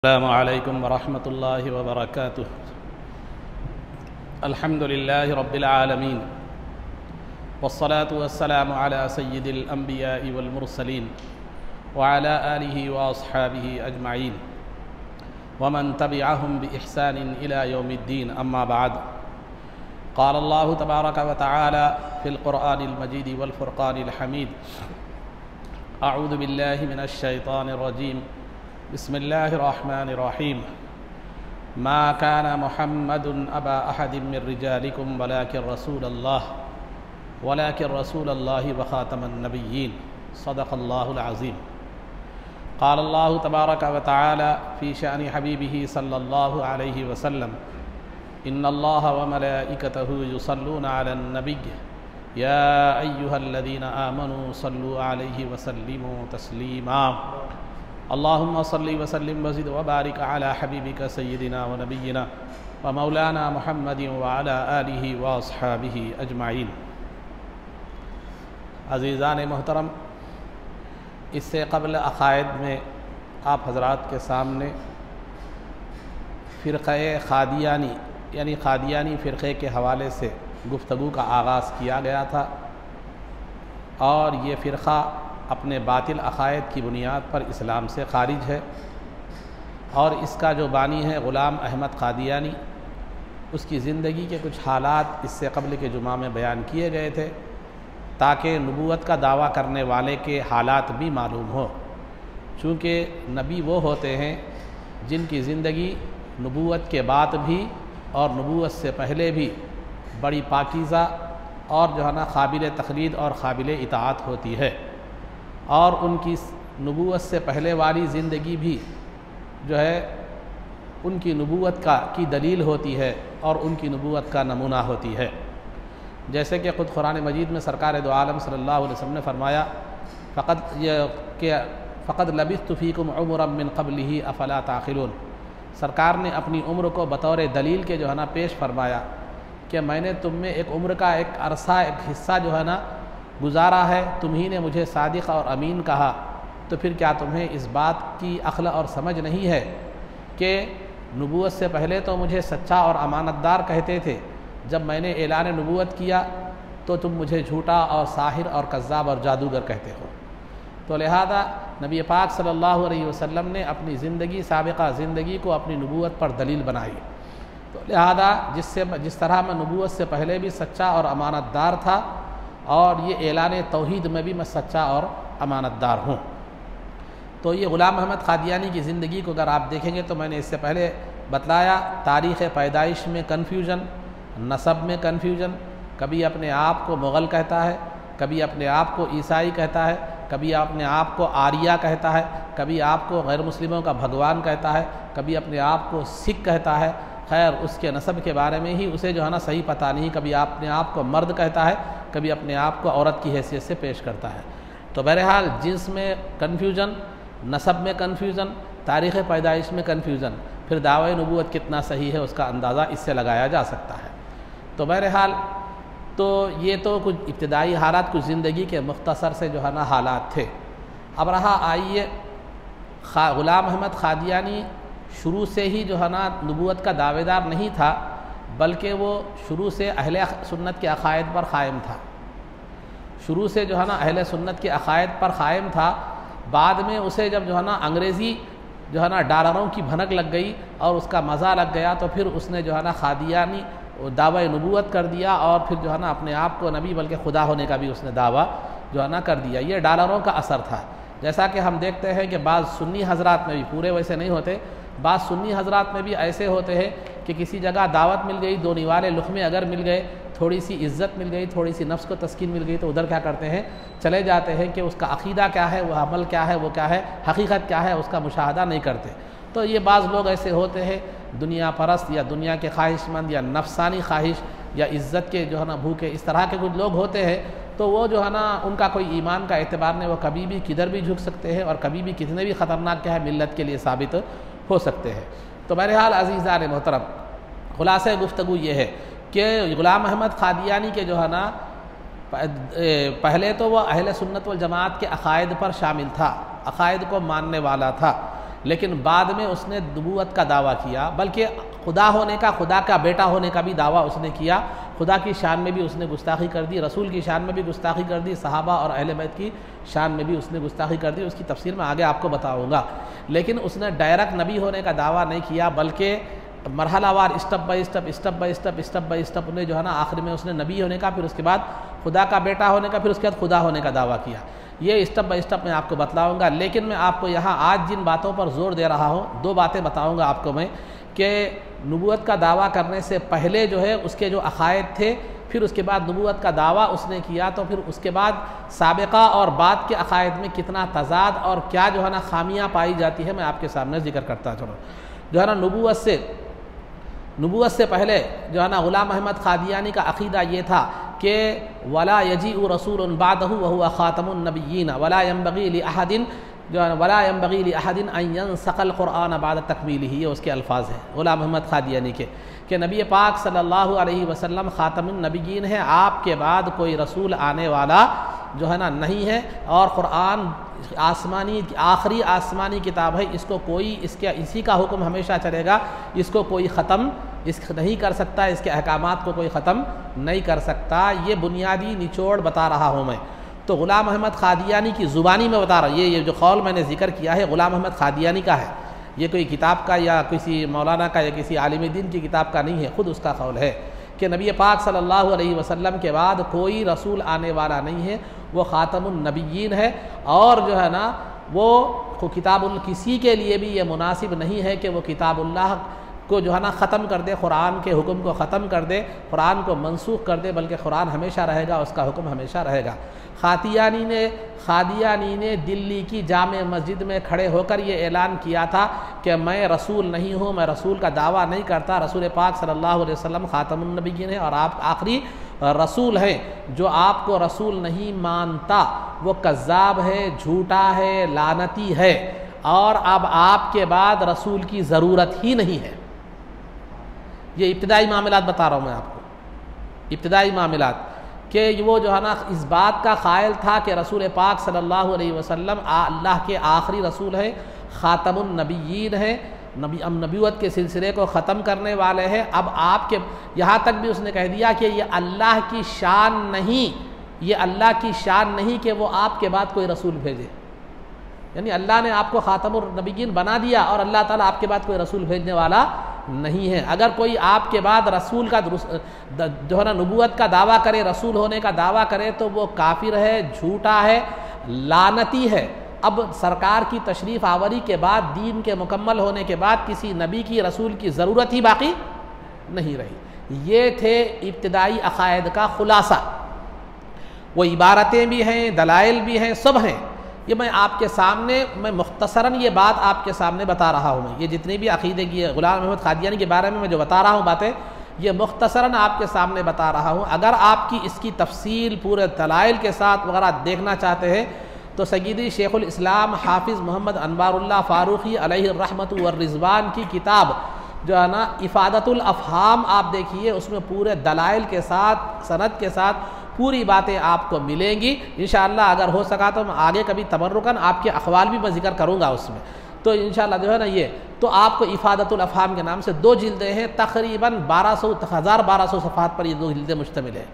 अस्सलामु अलैकुम वरहमतुल्लाहि वबरकातुह। अल्हम्दुलिल्लाहि रब्बिल आलमीन वस्सलातु वस्सलामु अला सय्यिदिल अंबियाइ वल मुरसलीन व अला आलिहि व अस्हाबिहि अजमाइन व मन तबिअहुम बि इहसानिन इला यौमिद्दीन, अम्मा बाद। क़ाल अल्लाहु तबारक व तआला फ़िल क़ुरआनिल मजीद वल फ़ुरक़ानिल हमीद। अऊज़ु बिल्लाहि मिनश शैतानिर रजीम। बिस्मिल्लाहिर्रहमानिर्रहीम। मा काना मुहम्मदुन अबा अहदिम मिर रिजालिकुम वलाकिन रसूलल्लाहि व खातमन नबिय्यीन। सदक़ल्लाहुल अज़ीम। क़ाल अल्लाहु तबारक व तआला फ़ी शानि हबीबिही सल्लल्लाहु अलैहि वसल्लम। इन्नल्लाह व मलाइकतहु युसल्लूना अलन नबिय्य या अय्युहल्लज़ीना आमनू सल्लू अलैहि व सल्लिमू तस्लीमा। अल्लाहुम्मा सल्लि व सल्लिम व ज़िद व बारिक अला हबीबिका सय्यिदिना व नबिय्यिना व मौलाना मुहम्मदिन व अला आलिहि व अस्हाबिहि अजमाइन। अज़ीज़ान मोहतरम, इससे क़ब्ल अक़ायद में आप हज़रात के सामने फ़िरक़े क़ादियानी यानी क़ादियानी फ़िरक़े के हवाले से गुफ्तगू का आगाज़ किया गया था और ये फ़िरक़ा अपने बातिल अक़ायद की बुनियाद पर इस्लाम से ख़ारिज है और इसका जो बानी है ग़ुलाम अहमद क़ादियानी, उसकी ज़िंदगी के कुछ हालात इससे क़ब्ल के जुमा में बयान किए गए थे ताकि नबूवत का दावा करने वाले के हालात भी मालूम हो। चूँकि नबी वो होते हैं जिनकी ज़िंदगी नबूवत के बाद भी और नबूवत से पहले भी बड़ी पाकीज़ा और जो है ना काबिल तक़लीद और काबिल इताअत होती है, और उनकी नबूवत से पहले वाली ज़िंदगी भी जो है उनकी नबूवत की दलील होती है और उनकी नबूवत का नमूना होती है। जैसे कि ख़ुद कुरान मजीद में सरकार दो आलम सल्लल्लाहु अलैहि वसल्लम ने फरमाया, फ़क़द लबिस्तु फ़ीकुम उमरम मिन क़ब्लिही अफ़ला ताक़िलून। सरकार ने अपनी उम्र को बतौर दलील के जो है ना पेश फरमाया कि मैंने तुम में एक उम्र का एक अरसा, एक हिस्सा जो है ना गुजारा है, तुम्ही ने मुझे सादिक़ और अमीन कहा, तो फिर क्या तुम्हें इस बात की अक्ल और समझ नहीं है कि नबूवत से पहले तो मुझे सच्चा और अमानतदार कहते थे, जब मैंने ऐलान नबूवत किया तो तुम मुझे झूठा और साहिर और कज़्ज़ाब और जादूगर कहते हो। तो लिहाजा नबी पाक सल्लल्लाहु अलैहि वसल्लम ने अपनी ज़िंदगी, साबिक़ा ज़िंदगी को अपनी नबूवत पर दलील बनाई। तो लिहाजा जिस तरह मैं नबूवत से पहले भी सच्चा और अमानतदार था और ये ऐलान तौहीद में भी मैं सच्चा और अमानतदार हूँ। तो ये ग़ुलाम अहमद क़ादियानी की ज़िंदगी को अगर आप देखेंगे तो मैंने इससे पहले बतलाया, तारीख़ पैदाइश में कन्फ्यूजन, नसब में कन्फ्यूजन, कभी अपने आप को मुग़ल कहता है, कभी अपने आप को ईसाई कहता है, कभी अपने आप को आर्या कहता है, कभी आपको गैर मुस्लिमों का भगवान कहता है, कभी अपने आप को सिख कहता है। खैर, उसके नसब के बारे में ही उसे जो है ना सही पता नहीं, कभी अपने आप को मर्द कहता है, कभी अपने आप को औरत की हैसियत से पेश करता है। तो बहरहाल जिन्स में कन्फ्यूज़न, नसब में कन्फ्यूज़न, तारीख़ पैदाइश में कन्फ्यूज़न, फिर दावे नबूवत कितना सही है उसका अंदाज़ा इससे लगाया जा सकता है। तो बहरहाल तो ये तो कुछ इब्तिदाई हालात, कुछ ज़िंदगी के मुख्तसर से जो है ना हालात थे। अब रहा आइए, ग़ुलाम अहमद क़ादियानी शुरू से ही जो है ना नबूवत का दावेदार नहीं था, बल्कि वो शुरू से अहले सुन्नत के अक़ायद पर क़ायम था। शुरू से जो है ना अहले सुन्नत के अक़ायद पर क़ायम था। बाद में उसे जब जो है ना अंग्रेज़ी जो है ना डॉलरों की भनक लग गई और उसका मज़ा लग गया, तो फिर उसने जो है ना क़ादियानी दावा नबूवत कर दिया और फिर जो है ना अपने आप को नबी बल्कि खुदा होने का भी उसने दावा जो है ना कर दिया। ये डॉलरों का असर था। जैसा कि हम देखते हैं कि बाज़ सुन्नी हज़रात में भी, पूरे वैसे नहीं होते, बाज़ सुन्नी हज़रात में भी ऐसे होते हैं कि किसी जगह दावत मिल गई, दो निवाले लुक़मे अगर मिल गए, थोड़ी सी इज़्ज़त मिल गई, थोड़ी सी नफ्स को तस्कीन मिल गई, तो उधर क्या करते हैं, चले जाते हैं कि उसका अक़ीदा क्या है, वह अमल क्या है, वो क्या है, हकीकत क्या है, उसका मुशाहदा नहीं करते। तो ये बाज़ लोग ऐसे होते हैं, दुनिया परस्त या दुनिया के ख्वाहिशमंद या नफसानी ख्वाहिश या इज़्ज़त के जो है ना भूखे, इस तरह के कुछ लोग होते हैं। तो वो जो है ना उनका कोई ईमान का एतबार नहीं, वो कभी भी किधर भी झुक सकते हैं और कभी भी कितने भी ख़तरनाक क्या है मिल्लत के लिए साबित हो सकते हैं। तो बहरहाल अज़ीज़ान मोहतरम, ख़ुलासा गुफ्तगू ये है कि ग़ुलाम अहमद क़ादियानी के जो है ना पहले तो वह अहले सुन्नत वल जमात के अक़ायद पर शामिल था, अक़ायद को मानने वाला था, लेकिन बाद में उसने नबूवत का दावा किया, बल्कि खुदा होने का, खुदा का बेटा होने का भी दावा उसने किया। खुदा की शान में भी उसने गुस्ताखी कर दी, रसूल की शान में भी गुस्ताखी कर दी, सहाबा और अहले बैत की शान में भी उसने गुस्ताखी कर दी। उसकी तफसीर मैं आगे आपको बताऊँगा। लेकिन उसने डायरेक्ट नबी होने का दावा नहीं किया, बल्कि मरहलावार स्टेप बाई स्टेप उन्हें जो है ना आखिर में उसने नबी होने का, फिर उसके बाद खुदा का बेटा होने का, फिर उसके बाद खुदा होने का दावा किया। ये स्टेप बाई स्टेप मैं आपको बतलाऊँगा। लेकिन मैं आपको यहाँ आज जिन बातों पर ज़ोर दे रहा हूँ, दो बातें बताऊँगा आपको मैं कि नबूवत का दावा करने से पहले जो है उसके जो अक़ायद थे, फिर उसके बाद नबूवत का दावा उसने किया, तो फिर उसके बाद साबिक़ा और बाद के अक़ायद में कितना तज़ाद और क्या जो है ना ख़ामियाँ पाई जाती है, मैं आपके सामने ज़िक्र करता चलूँ। जो है ना नबूवत से पहले जो है ना ग़ुलाम अहमद क़ादियानी का अक़ीदा ये था कि वला यजीउ रसूलुन बादहु व हुवा ख़ातमुन नबिय्यीन वला यंबग़ी लि अहदिन जो है वला यंबग़ी लि अहदिन अन यंसक़ल क़ुरआन बाद तकमीलिही, ये उसके अल्फाज हैं ग़ुलाम अहमद क़ादियानी के, कि नबी पाक सल्लल्लाहु अलैहि वसल्लम ख़ातमुन नबिय्यीन है, आपके बाद कोई रसूल आने वाला जो है ना नहीं है, और क़ुरआन आखिरी आसमानी किताब है, इसको कोई इसी का हुक्म हमेशा चलेगा, इसको कोई ख़त्म नहीं कर सकता, इसके अहकामात को कोई ख़त्म नहीं कर सकता। ये बुनियादी निचोड़ बता रहा हूँ मैं। तो ग़ुलाम अहमद क़ादियानी की ज़ुबानी में बता रहा हूँ, ये जो कौल मैंने ज़िक्र किया है ग़ुलाम अहमद क़ादियानी का है, ये कोई किताब का या किसी मौलाना का या किसी आलिम दीन की किताब का नहीं है, ख़ुद उसका कौल है कि नबी पाक सल्लल्लाहु अलैहि वसल्लम के बाद कोई रसूल आने वाला नहीं है, वो ख़ातमुन नबिय्यीन है। और जो है ना वो किताबुल किसी के लिए भी ये मुनासिब नहीं है कि वो किताबुल्लाह को जो है ना ख़त्म कर दे, क़ुरान के हुक्म को ख़त्म कर दे, क़ुरान को मनसूख कर दे, बल्कि क़ुरान हमेशा रहेगा, उसका हुक्म हमेशा रहेगा। क़ादियानी ने दिल्ली की जामे मस्जिद में खड़े होकर ये ऐलान किया था कि मैं रसूल नहीं हूँ, मैं रसूल का दावा नहीं करता, रसूल पाक सल्लल्लाहु अलैहि वसल्लम ख़ातमुन नबिय्यीन है और आप आखिरी रसूल हैं। जो आपको रसूल नहीं मानता वो कज़्ज़ाब है, झूठा है, लानती है, और अब आपके बाद रसूल की ज़रूरत ही नहीं है। ये इब्तिदाई मामलात बता रहा हूँ मैं आपको, इब्तिदाई मामलात कि वो जो है ना इस बात का क़ाइल था कि रसूल पाक सल्लल्लाहु अलैहि वसल्लम अल्लाह के आखिरी रसूल हैं, ख़ातमुन नबिय्यीन हैं, नबूवत के सिलसिले को ख़त्म करने वाले हैं। अब आपके यहाँ तक भी उसने कह दिया कि ये अल्लाह की शान नहीं, ये अल्लाह की शान नहीं कि वो आपके बाद कोई रसूल भेजे, यानी अल्लाह ने आपको ख़ातमुन नबिय्यीन बना दिया और अल्लाह ताला आपके बाद कोई रसूल भेजने वाला नहीं है। अगर कोई आपके बाद रसूल का जो है ना नबूवत का दावा करे, रसूल होने का दावा करे, तो वो काफिर है, झूठा है, लानती है। अब सरकार की तशरीफ़ आवरी के बाद, दीन के मुकम्मल होने के बाद किसी नबी की रसूल की ज़रूरत ही बाकी नहीं रही। ये थे इब्तिदाई अक़ायद का ख़ुलासा। वो इबारतें भी हैं, दलाइल भी हैं, सब हैं। ये मैं आपके सामने, मैं मुख्तसरन ये बात आपके सामने बता रहा हूँ। मैं ये जितनी भी अक़ीदे की ग़ुलाम अहमद क़ादियानी के बारे में मैं जो बता रहा हूँ बातें, ये मुख्तसरन आपके सामने बता रहा हूँ। अगर आपकी इसकी तफसील पूरे दलाइल के साथ वगैरह देखना चाहते हैं तो सय्यदी शेखुल इस्लाम हाफिज़ मोहम्मद अनवारुल्लाह फ़ारूक़ी अलैहि रहमतु व रिज़वान की किताब जो है ना इफ़ादतुल अफ़हाम, आप देखिए, उसमें पूरे दलाइल के साथ, सनद के साथ पूरी बातें आपको मिलेंगी इंशाअल्लाह। अगर हो सका तो मैं आगे कभी तबर्रुकन आपके अक़वाल भी मैं ज़िक्र करूँगा उसमें, तो इंशाअल्लाह जो है ना ये तो आपको इफ़ादतुल अफ़हाम के नाम से 2 जिल्दें हैं, तकरीबन 1200 सफ़हात पर ये 2 जिल्दें मुश्तमिल है,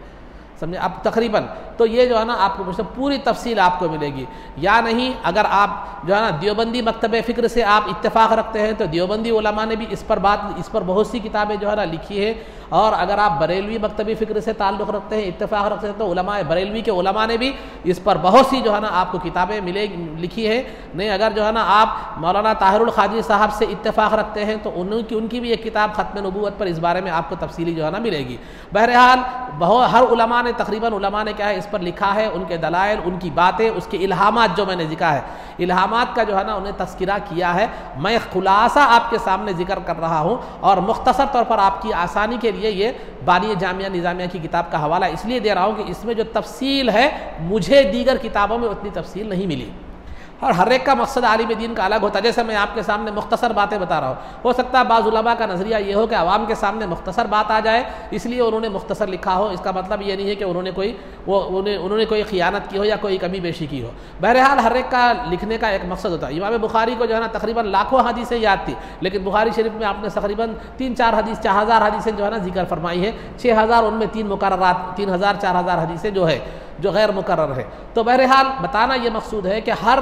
समझे। अब तकरीबन तो ये जो है ना आपको पूरी तफसील आपको मिलेगी। या नहीं, अगर आप जो है ना देवबंदी मकतब फ़िक्र से आप इत्तेफाक रखते हैं तो देवबंदी उलमा ने भी इस पर बहुत सी किताबें जो है ना लिखी है। और अगर आप बरेलवी मकतबी फ़िक्र से ताल्लुक़ रखते हैं, इत्तेफाक रखते हैं, तो उलमा बरेलवी के उलमा ने भी इस पर बहुत सी जो है ना आपको किताबें लिखी है। नहीं, अगर जो है ना आप मौलाना ताहिरुल क़ादरी साहब से इत्तेफाक रखते हैं तो उनकी भी एक किताब ख़त्म नबूवत पर इस बारे में आपको तफसीली जो है ना मिलेगी। बहरहाल हर उलमा ने, तकरीबन उलमा ने क्या है इस पर लिखा है, उनके दलाइल, उनकी बातें, उसके इल्हामात जो मैंने जिक्र है, इल्हामात का जो है ना उन्हें तस्किरा किया है। मैं खुलासा आपके सामने जिक्र कर रहा हूँ और मुख्तसर तौर पर आपकी आसानी के लिए ये बानी जामिया निज़ामिया की किताब का हवाला इसलिए दे रहा हूँ कि इसमें जो तफसील है मुझे दीगर किताबों में उतनी तफसील नहीं मिली। और हर एक का मकसद आलिम दीन का अलग होता है। जैसे मैं आपके सामने मुख्तसर बातें बता रहा हूँ, हो सकता है बाज़ उलमा का नज़रिया ये हो कि आवाम के सामने मुख्तसर बात आ जाए इसलिए उन्होंने मुख्तसर लिखा हो। इसका मतलब ये नहीं है कि उन्होंने कोई ख़ियानत की हो या कोई कमी बेशी की हो। बहरहाल हर एक का लिखने का एक मकसद होता है। इमाम बुखारी को जो है ना तकरीबन लाखों हदीसें याद थी, लेकिन बुखारी शरीफ में आपने तकरीबन 3-4 हदीस 4000 हदीसें जो है ना जिक्र फरमाई है। 6000 उनमें 3 मुकर्ररात 3000-4000 हदीसें जो है जो गैर मुकर्रर है। तो बहरहाल बताना ये मकसूद है कि हर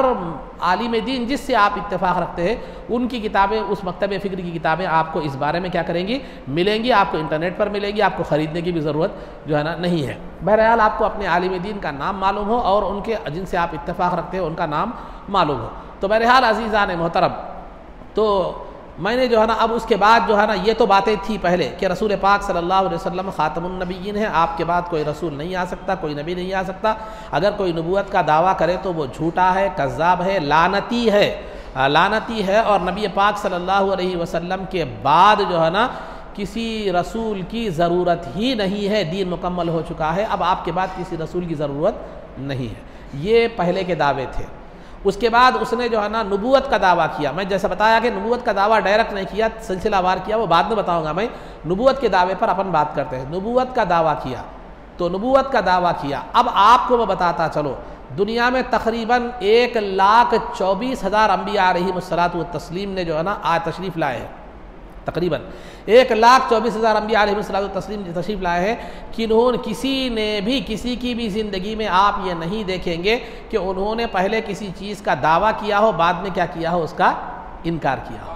आलिम दीन जिससे आप इत्तेफाक रखते हैं उनकी किताबें, उस मकतब फ़िक्र की किताबें आपको इस बारे में क्या करेंगी, मिलेंगी। आपको इंटरनेट पर मिलेगी, आपको ख़रीदने की भी ज़रूरत जो है ना नहीं है। बहरहाल आपको अपने आलिम दीन का नाम मालूम हो और उनके जिनसे आप इत्तेफाक रखते हैं उनका नाम मालूम हो। तो बहरहाल अज़ीज़ान मोहतरम, तो मैंने जो है ना अब उसके बाद जो है ना ये तो बातें थी पहले कि रसूल पाक सल्लल्लाहु अलैहि वसल्लम ख़ातमुन नबिय्यीन है, आपके बाद कोई रसूल नहीं आ सकता, कोई नबी नहीं आ सकता। अगर कोई नबूवत का दावा करे तो वो झूठा है, कज़्ज़ाब है, लानती है। और नबी पाक सल्लल्लाहु अलैहि वसल्लम के बाद जो है ना किसी रसूल की ज़रूरत ही नहीं है, दीन मुकम्मल हो चुका है, अब आपके बाद किसी रसूल की ज़रूरत नहीं है। ये पहले के दावे थे। उसके बाद उसने जो है ना नबूवत का दावा किया। मैं जैसे बताया कि नबूवत का दावा डायरेक्ट नहीं किया, सिलसिलावार किया, वो बाद में बताऊंगा मैं। नबूवत के दावे पर अपन बात करते हैं। नबूवत का दावा किया तो नबूवत का दावा किया। अब आपको मैं बताता चलो, दुनिया में तकरीबन 1,24,000 अम्बिया अलैहिमुस्सलातु वत्तस्लीम ने जो है ना आज तशरीफ़ लाए हैं। तकरीबन 1,24,000 अम्बिया अलैहिमुस्सलातु वत्तस्लीम तशरीफ़ लाए हैं कि उन्होंने किसी की भी ज़िंदगी में आप ये नहीं देखेंगे कि उन्होंने पहले किसी चीज़ का दावा किया हो, बाद में क्या किया हो, उसका इनकार किया हो।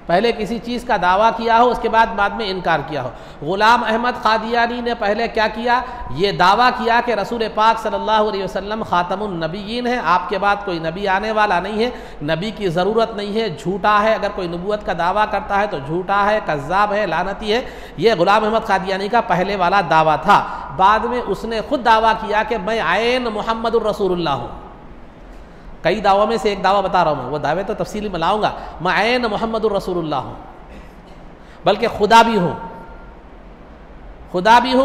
पहले किसी चीज़ का दावा किया हो, उसके बाद में इनकार किया हो। ग़ुलाम अहमद क़ादियानी ने पहले क्या किया, ये दावा किया कि रसूल पाक सल्लल्लाहु अलैहि वसल्लम ख़ातमुन नबिय्यीन है, आपके बाद कोई नबी आने वाला नहीं है, नबी की ज़रूरत नहीं है, झूठा है। अगर कोई नबूवत का दावा करता है तो झूठा है, कज़्ज़ाब है, लानती है। ये ग़ुलाम अहमद क़ादियानी का पहले वाला दावा था। बाद में उसने ख़ुद दावा किया कि मैं आयन मुहम्मदुर रसूलुल्लाह हूँ। कई दावों में से एक दावा बता रहा हूँ मैं, वो दावे तो तफसीली में लाऊंगा। मैं आयन मुहम्मदुर रसूलुल्लाह हूँ, बल्कि खुदा भी हूँ,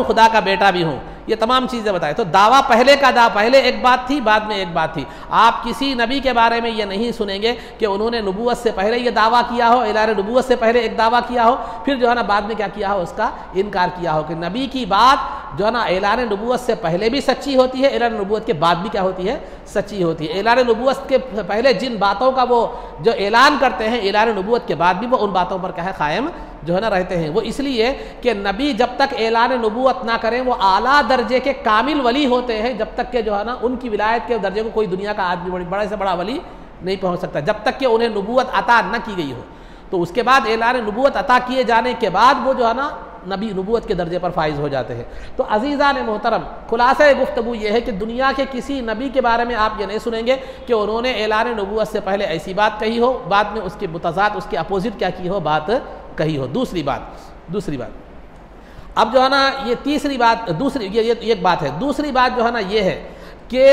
खुदा का बेटा भी हूँ। ये तमाम चीज़ें बताए। तो दावा पहले एक बात थी, बाद में एक बात थी। आप किसी नबी के बारे में ये नहीं सुनेंगे कि उन्होंने नबूवत से पहले ये दावा किया हो, ऐलान नबूवत से पहले एक दावा किया हो, फिर जो है ना बाद में क्या किया हो, उसका इनकार किया हो। कि नबी की बात जो है ना ऐलान नबूवत से पहले भी सच्ची होती है, ऐलान नबूवत के बाद भी क्या होती है, सच्ची होती है। ऐलान नबूवत के पहले जिन बातों का वो जो ऐलान करते हैं, ऐलान नबूवत के बाद भी वो उन बातों पर क्या है, कायम जो है ना रहते हैं। वो इसलिए कि नबी जब तक ऐलान नबूवत ना करें वो आला दर्जे के कामिल वली होते हैं, जब तक के जो है ना उनकी विलायत के दर्जे को कोई दुनिया का आदमी बड़े से बड़ा वली नहीं पहुंच सकता, जब तक कि उन्हें नबूवत अता न की गई हो। तो उसके बाद ऐलान नबूवत अता किए जाने के बाद वो जो है ना नबी नबूवत के दर्जे पर फाइज हो जाते हैं। तो अज़ीज़ान मोहतरम, खुलासा गुफ्तगू ये है कि दुनिया के किसी नबी के बारे में आप ये नहीं सुनेंगे कि उन्होंने ऐलान नबूवत से पहले ऐसी बात कही हो, बाद में उसके मुतज़ाद उसके अपोजिट क्या की हो, बात कही हो। दूसरी बात अब जो है ना ये तीसरी बात, ये एक बात है। दूसरी बात जो है ना ये है कि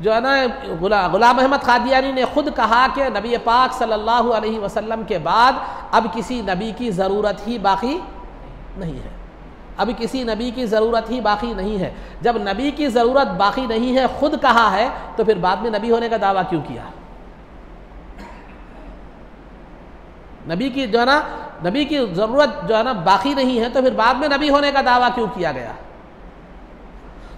जो है ना ग़ुलाम अहमद क़ादियानी ने खुद कहा कि नबी पाक सल्लल्लाहु अलैहि वसल्लम के बाद अब किसी नबी की ज़रूरत ही बाकी नहीं है। अभी किसी नबी की ज़रूरत ही बाकी नहीं है। जब नबी की ज़रूरत बाकी नहीं है, खुद कहा है, तो फिर बाद में नबी होने का दावा क्यों किया? नबी की जो है ना नबी की ज़रूरत जो है ना बाकी नहीं है, तो फिर बाद में नबी होने का दावा क्यों किया गया?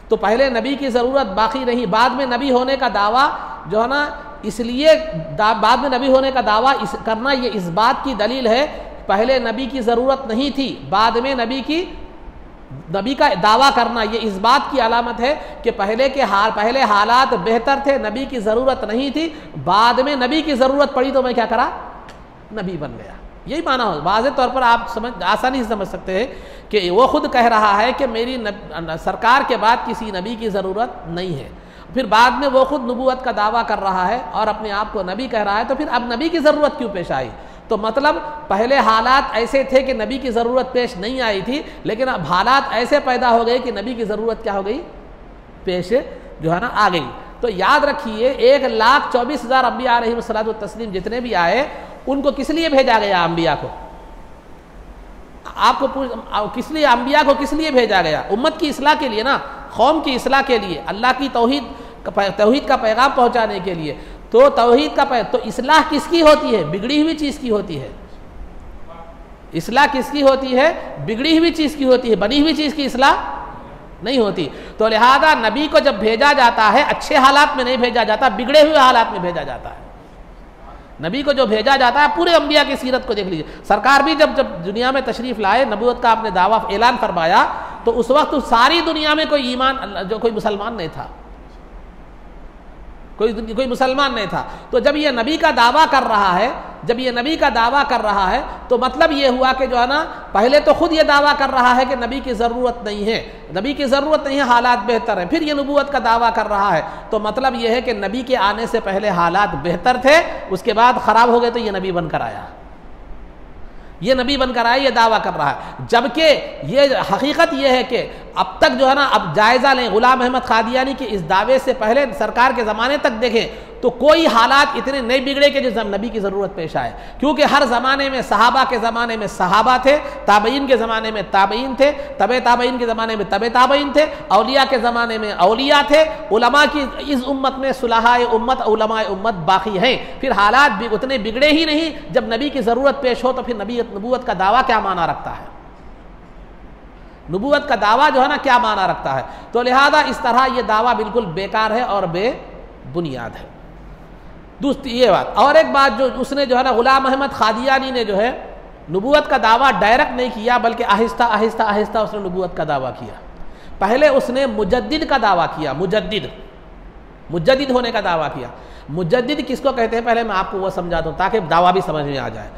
तो पहले नबी की ज़रूरत बाकी नहीं, बाद में नबी होने का दावा जो है ना, इसलिए बाद में नबी होने का दावा करना ये इस बात की दलील है, पहले नबी की ज़रूरत नहीं थी, बाद में नबी का दावा करना ये इस बात की अलामत है कि पहले हालात बेहतर थे, नबी की ज़रूरत नहीं थी, बाद में नबी की ज़रूरत पड़ी तो मैं क्या करा, नबी बन गया। यही माना हो। वाज़े तौर पर आप आसानी से समझ सकते हैं कि वो खुद कह रहा है कि मेरी सरकार के बाद किसी नबी की ज़रूरत नहीं है, फिर बाद में वो खुद नबूवत का दावा कर रहा है और अपने आप को नबी कह रहा है, तो फिर अब नबी की ज़रूरत क्यों पेश आई? तो मतलब पहले हालात ऐसे थे कि नबी की ज़रूरत पेश नहीं आई थी, लेकिन अब हालात ऐसे पैदा हो गए कि नबी की ज़रूरत क्या हो गई, पेश जो है ना आ गई। तो याद रखिए 1,24,000 अम्बिया अलैहिमुस्सलातु वत्तस्लीम जितने भी आए, उनको किस लिए भेजा गया? अम्बिया को आपको किस लिए, अम्बिया को किस लिए भेजा गया? उम्मत की इस्लाह के लिए ना, कौम की इस्लाह के लिए, अल्लाह की तौहीद का पैगाम पहुंचाने के लिए। तो तौहीद का तो इस्लाह किसकी होती है? बिगड़ी हुई चीज़ की होती है। इस्लाह किसकी होती है? बिगड़ी हुई चीज़ की होती है, बनी हुई चीज़ की इस्लाह नहीं होती। तो लिहाजा नबी को जब भेजा जाता है अच्छे हालात में नहीं भेजा जाता, बिगड़े हुए हालात में भेजा जाता है। नबी को जो भेजा जाता है, पूरे अंबिया की सीरत को देख लीजिए। सरकार भी जब दुनिया में तशरीफ़ लाए, नबूवत का आपने दावा ऐलान फरमाया, तो उस वक्त सारी दुनिया में कोई मुसलमान नहीं था, कोई मुसलमान नहीं था। तो जब ये नबी का दावा कर रहा है, तो मतलब ये हुआ कि जो है ना, पहले तो खुद ये दावा कर रहा है कि नबी की ज़रूरत नहीं है, हालात बेहतर हैं। फिर ये नबूवत का दावा कर रहा है, तो मतलब ये है कि नबी के आने से पहले हालात बेहतर थे, उसके बाद ख़राब हो गए, तो ये नबी बनकर आया, ये दावा कर रहा है। जबकि ये हकीकत ये है कि अब तक जो है ना, अब जायज़ा लें गुलाम अहमद कादियानी के इस दावे से पहले सरकार के ज़माने तक देखें तो कोई हालात इतने नहीं बिगड़े कि जिस नबी की ज़रूरत पेश आए। क्योंकि हर ज़माने में सहाबा के ज़माने में सहाबा थे, ताबईन के ज़माने में ताबईन थे, तबे ताबईन के ज़माने में तबे ताबईन थे, औलिया के ज़माने में औलिया थे, उलमा की इस उम्मत में सुलहाए उम्मत उलमाए उम्मत बाकी हैं। फिर हालात भी उतने बिगड़े ही नहीं। जब नबी की ज़रूरत पेश हो तो फिर नबूवत का दावा क्या माना रखता है? नबूवत का दावा जो है ना, क्या माना रखता है? तो लिहाजा इस तरह ये दावा बिल्कुल बेकार है और बेबुनियाद है। दूसरी ये बात, और एक बात जो उसने जो है ना, गुलाम अहमद कादियानी ने जो है नबूवत का दावा डायरेक्ट नहीं किया, बल्कि आहिस्ता आहिस्ता आहिस्ता उसने नबूवत का दावा किया। पहले उसने मुजद्दिद का दावा किया, मुजद्दिद होने का दावा किया। मुजद्दिद किसको कहते हैं, पहले मैं आपको वो समझा दूँ ताकि दावा भी समझ में आ जाए।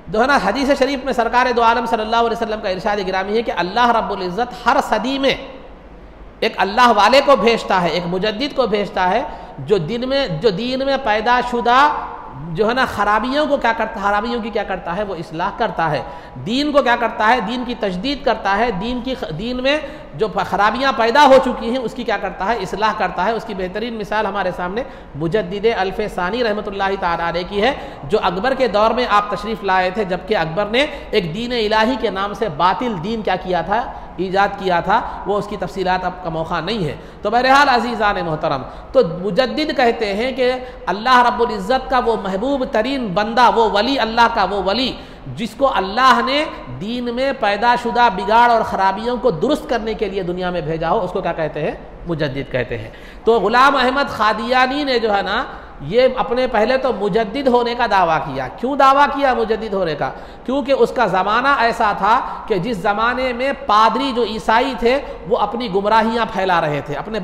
जो है ना, हदीस शरीफ में सरकार दो आलम सल्लल्लाहु अलैहि वसल्लम का इरशाद गिरामी है कि अल्लाह रब्बुल इज़्ज़त हर सदी में एक अल्लाह वाले को भेजता है, एक मुजद्दिद को भेजता है, जो दीन में पैदाशुदा जो है ना खराबियों को क्या करता है, खराबियों की क्या करता है, वो इस्लाह करता है। दीन को क्या करता है, दीन की तजदीद करता है, दीन में जो खराबियाँ पैदा हो चुकी हैं उसकी क्या करता है, इस्लाह करता है। उसकी बेहतरीन मिसाल हमारे सामने मुजद्दिद अल्फ़े सानी रहमतुल्लाहि ताला अलैह की है, जो अकबर के दौर में आप तशरीफ़ लाए थे, जबकि अकबर ने एक दीन इलाही के नाम से बातिल दीन क्या किया था, ईजाद किया था। वो उसकी तफसीलात अब का मौका नहीं है। तो बहरहाल अज़ीज़ान मोहतरम, तो मुजद्दिद कहते हैं कि अल्लाह रब्बुल इज़्ज़त का वो महबूब तरीन बंदा, वो वली, अल्लाह का वो वली जिसको अल्लाह ने दीन में पैदाशुदा बिगाड़ और ख़राबियों को दुरुस्त करने के लिए दुनिया में भेजा हो, उसको क्या कहते हैं, मुजद्दिद कहते हैं। तो गुलाम अहमद कादियानी ने जो है ना, ये अपने पहले तो मुजद्दिद होने का दावा किया। क्यों दावा किया मुजद्दिद होने का? क्योंकि उसका ज़माना ऐसा था कि जिस ज़माने में पादरी जो ईसाई थे वो अपनी गुमराहियाँ फैला रहे थे, अपने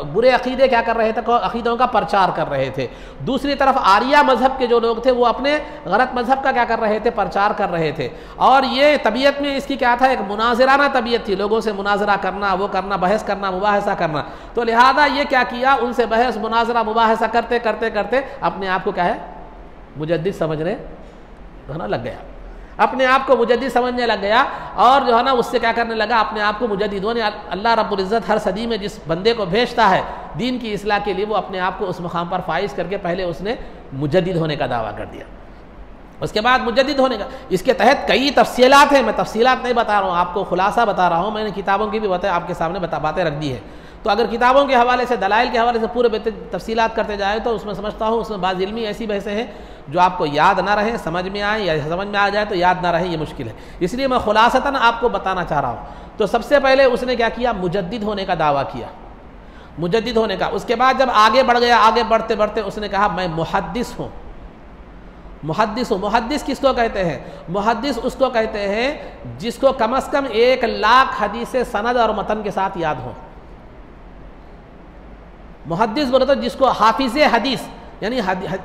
बुरे अकीदे क्या कर रहे थे, अकीदों का प्रचार कर रहे थे। दूसरी तरफ आर्या मज़हब के जो लोग थे वो अपने गलत मज़हब का क्या कर रहे थे, प्रचार कर रहे थे। और ये तबीयत में इसकी क्या था, एक मुनाज़राना तबीयत थी, लोगों से मुनाजरा करना, वो करना, बहस करना, मुबाहसा करना। तो लिहाजा ये क्या किया, उनसे बहस मुनाजरा मुबाहसा करते करते करते अपने आप को क्या है, मुजद्दिद समझने है ना लग गया, अपने आप को मुजद्दिद समझने लग गया। और जो है ना उससे क्या करने लगा, अपने आप को मुजद्दिद होने। अल्लाह रब्बुल इज़्ज़त हर सदी में जिस बंदे को भेजता है दीन की इस्लाह के लिए, वो अपने आप को उस मकाम पर फाइज करके पहले उसने मुजद्दिद होने का दावा कर दिया। उसके बाद मुजद्दिद होने का, इसके तहत कई तफसीलात हैं, मैं तफसीलात नहीं बता रहा हूँ, आपको खुलासा बता रहा हूँ। मैंने किताबों की भी आपके सामने बातें रख दी है। तो अगर किताबों के हवाले से, दलाइल के हवाले से पूरे तफसीलात करते जाए तो उसमें समझता हूँ उसमें बाज़ इल्मी ऐसी बहसें हैं जो आपको याद ना रहे, समझ में आए, या समझ में आ जाए तो याद ना रहे, ये मुश्किल है। इसलिए मैं खुलासतन आपको बताना चाह रहा हूँ। तो सबसे पहले उसने क्या किया, मुजद्दिद होने का दावा किया, मुजद्दिद होने का। उसके बाद जब आगे बढ़ गया, आगे बढ़ते बढ़ते उसने कहा मैं मुहद्दिस हूँ, मुहद्दिस हूँ। मुहद्दिस किसको कहते हैं? मुहद्दिस उसको कहते हैं जिसको कम से कम 1 लाख हदीस सनद और मतन के साथ याद हो। मुहद्दिस बोले तो जिसको हाफिज हदीस, यानी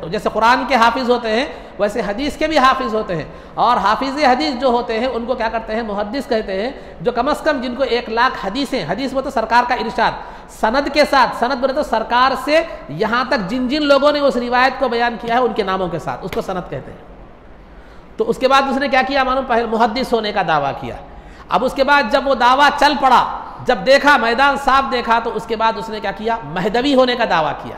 जैसे कुरान के हाफिज होते हैं वैसे हदीस के भी हाफिज होते हैं, और हाफिज हदीस जो होते हैं उनको क्या करते हैं, मुहद्दिस कहते हैं। जो कम से कम जिनको 1 लाख हदीसें, हदीस बोले तो सरकार का इरशाद, सनद के साथ, सनद बोले तो सरकार से यहाँ तक जिन जिन लोगों ने उस रिवायत को बयान किया है उनके नामों के साथ, उसको सनद कहते हैं। तो उसके बाद उसने क्या किया मालूम, पहले मुहद्दिस होने का दावा किया। अब उसके बाद जब वो दावा चल पड़ा, जब देखा मैदान साफ देखा, तो उसके बाद उसने क्या किया, महदवी होने का दावा किया,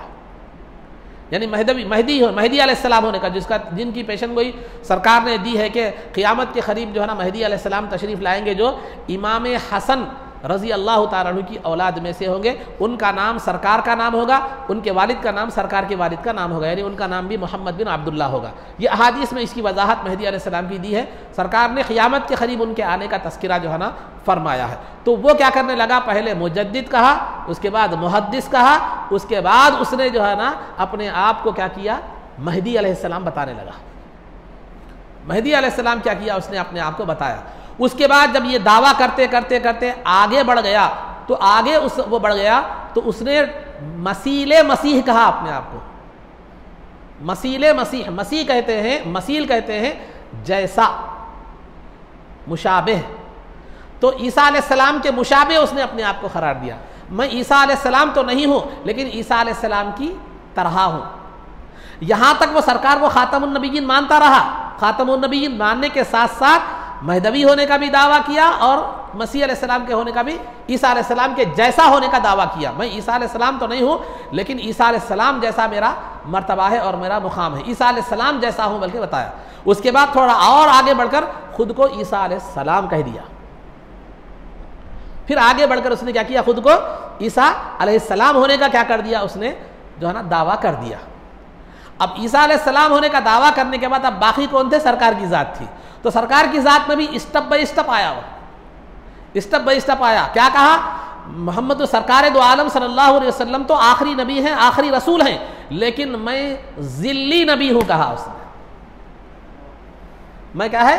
यानी महदी अलैहिस्सलाम होने का, जिनकी पेशन गोई सरकार ने दी है कि क़ियामत के करीब जो है ना महदी अलैहिस्सलाम तशरीफ़ लाएंगे, जो इमाम हसन रज़ी अल्लाह ताला अन्हु की औलाद में से होंगे। उनका नाम सरकार का नाम होगा, उनके वालिद का नाम सरकार के वालिद का नाम होगा, यानी उनका नाम भी मोहम्मद बिन अब्दुल्लाह होगा। ये अहादीस में इसकी वजाहत मेहदी अलैहिस्सलाम की दी है। सरकार ने क़ियामत के करीब उनके आने का तस्किरा जो है ना फरमाया है। तो वो क्या करने लगा, पहले मुजद्दिद कहा, उसके बाद मुहद्दिस कहा, उसके बाद उसने जो है ना अपने आप को क्या किया, मेहदी अलैहिस्सलाम बताने लगा। मेहदी अलैहिस्सलाम क्या किया, उसने अपने आप को बताया। उसके बाद जब ये दावा करते करते करते आगे बढ़ गया, तो आगे वो बढ़ गया तो उसने मसीले मसीह कहा अपने आप को। मसीले मसीह, मसीह कहते हैं, मसील कहते हैं जैसा, मुशाबिह। तो ईसा अलैहिस्सलाम के मुशाबिह उसने अपने आप को करार दिया। मैं ईसा अलैहिस्सलाम तो नहीं हूं, लेकिन ईसा अलैहिस्सलाम की तरह हूं। यहां तक वो सरकार को खातमुन नबीयीन मानता रहा। खातमुन नबीयीन मानने के साथ साथ महदवी होने का भी दावा किया और मसीह अलैहिस्सलाम के होने का भी, ईसा अलैहिस्सलाम के जैसा होने का दावा किया। मैं ईसा अलैहिस्सलाम तो नहीं हूं, लेकिन ईसा अलैहिस्सलाम जैसा मेरा मर्तबा है और मेरा मुकाम है, ईसा अलैहिस्सलाम जैसा हूं बल्कि बताया। उसके बाद थोड़ा और आगे बढ़कर खुद को ईसा अलैहिस्सलाम कह दिया। फिर आगे बढ़कर उसने क्या किया, खुद को ईसा अलैहिस्सलाम होने का क्या कर दिया, उसने जो है ना दावा कर दिया। अब ईसा अलैहिस्सलाम होने का दावा करने के बाद अब बाकी कौन थे, सरकार की ज़ात थी। तो सरकार की ज़ात में भी स्टेप बाई स्टेप आया, वो स्टेप बाई स्टेप आया। क्या कहा, मोहम्मद सरकार दो आलम सल्लल्लाहु अलैहि वसल्लम तो आखिरी नबी हैं, आखिरी रसूल हैं, लेकिन मैं ज़िल्ली नबी हूं कहा उसने। मैं क्या है,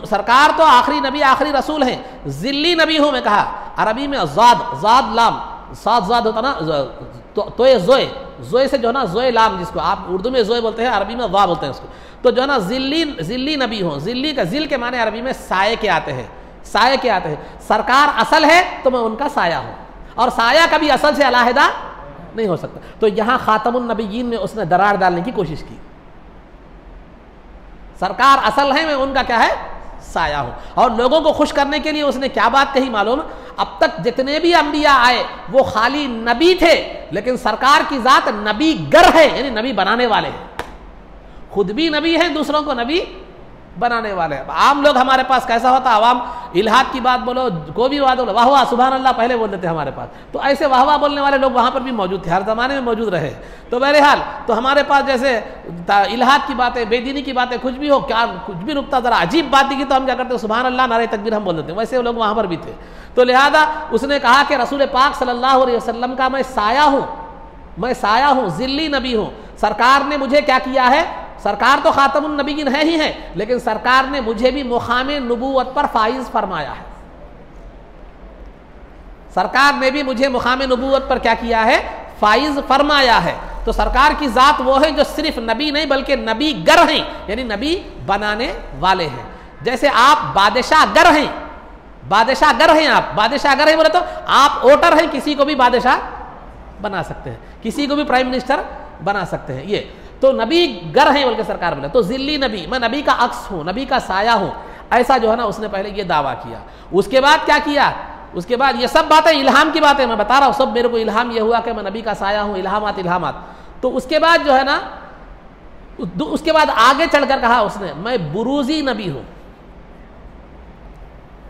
सरकार तो आखिरी नबी आखिरी रसूल हैं, ज़िल्ली नबी हूं मैं कहा। अरबी में ज़ाद लाम, सात ज़ाद होता ना, तो ये जोए से जो है ना, जोए लाम, जिसको आप उर्दू में जोए बोलते हैं, अरबी में वा बोलते हैं उसको। तो जो है ना ज़िल्ली नबी हो, ज़िल्ली का ज़िल के माने अरबी में साये के आते हैं, साये के आते हैं। सरकार असल है तो मैं उनका साया हूँ, और साया कभी असल से अलहदा नहीं हो सकता। तो यहाँ खातमुन नबीयीन में उसने दरार डालने की कोशिश की। सरकार असल है, मैं उनका क्या है, साया हूँ। और लोगों को खुश करने के लिए उसने क्या बात कही मालूम, अब तक जितने भी अंबिया आए वो खाली नबी थे, लेकिन सरकार की जात नबी गर है, यानी नबी बनाने वाले हैं। खुद भी नबी हैं, दूसरों को नबी बनाने वाले हैं। आम लोग हमारे पास कैसा होता, आवाम इल्हाद की बात बोलो, कोई भी बात बोलो, वाह वाह सुभान अल्लाह पहले बोल देते हमारे पास। तो ऐसे वाह वाह बोलने वाले लोग वहाँ पर भी मौजूद थे, हर ज़माने में मौजूद रहे। तो बहरहाल तो हमारे पास जैसे इल्हाद की बातें, बेदीनी की बातें, कुछ भी हो, क्या कुछ भी नुक्ता ज़रा अजीब बात दिखी तो हम क्या करते हैं, सुभान अल्लाह नारे तकबीर हम बोल देते हैं। वैसे लोग वहाँ पर भी थे। तो लिहाजा उसने कहा कि रसूल पाक सल्लल्लाहु अलैहि वसल्लम का मैं साया हूँ, मैं साया हूँ, ज़िल्ली नबी हूँ। सरकार ने मुझे क्या किया है, सरकार तो खातमुन नबीयीन है ही है, लेकिन सरकार ने मुझे भी मुकाम नबूवत पर फाइज फरमाया है। सरकार ने भी मुझे मुकाम नबूवत पर क्या किया है, फाइज फरमाया है। तो सरकार की जात वो है जो सिर्फ नबी नहीं बल्कि नबी गर हैं, यानी नबी बनाने वाले हैं। जैसे आप बादशाह गर हैं, बादशाह गर हैं, आप बादशाह गर हैं बोले तो आप वोटर हैं, किसी को भी बादशाह बना सकते हैं, किसी को भी प्राइम मिनिस्टर बना सकते हैं। ये तो नबी गर हैं बोल के सरकार बोले। तो ज़िल्ली नबी, मैं नबी का अक्स हूँ, नबी का साया हूँ, ऐसा जो है ना उसने पहले ये दावा किया। उसके बाद क्या किया, उसके बाद ये सब बातें इल्हाम की बातें मैं बता रहा हूँ, सब मेरे को इल्हाम ये हुआ कि मैं नबी का साया हूँ, इल्हामात। तो उसके बाद जो है ना, उसके बाद आगे चलकर कहा उसने, मैं बुरूजी नबी हूँ,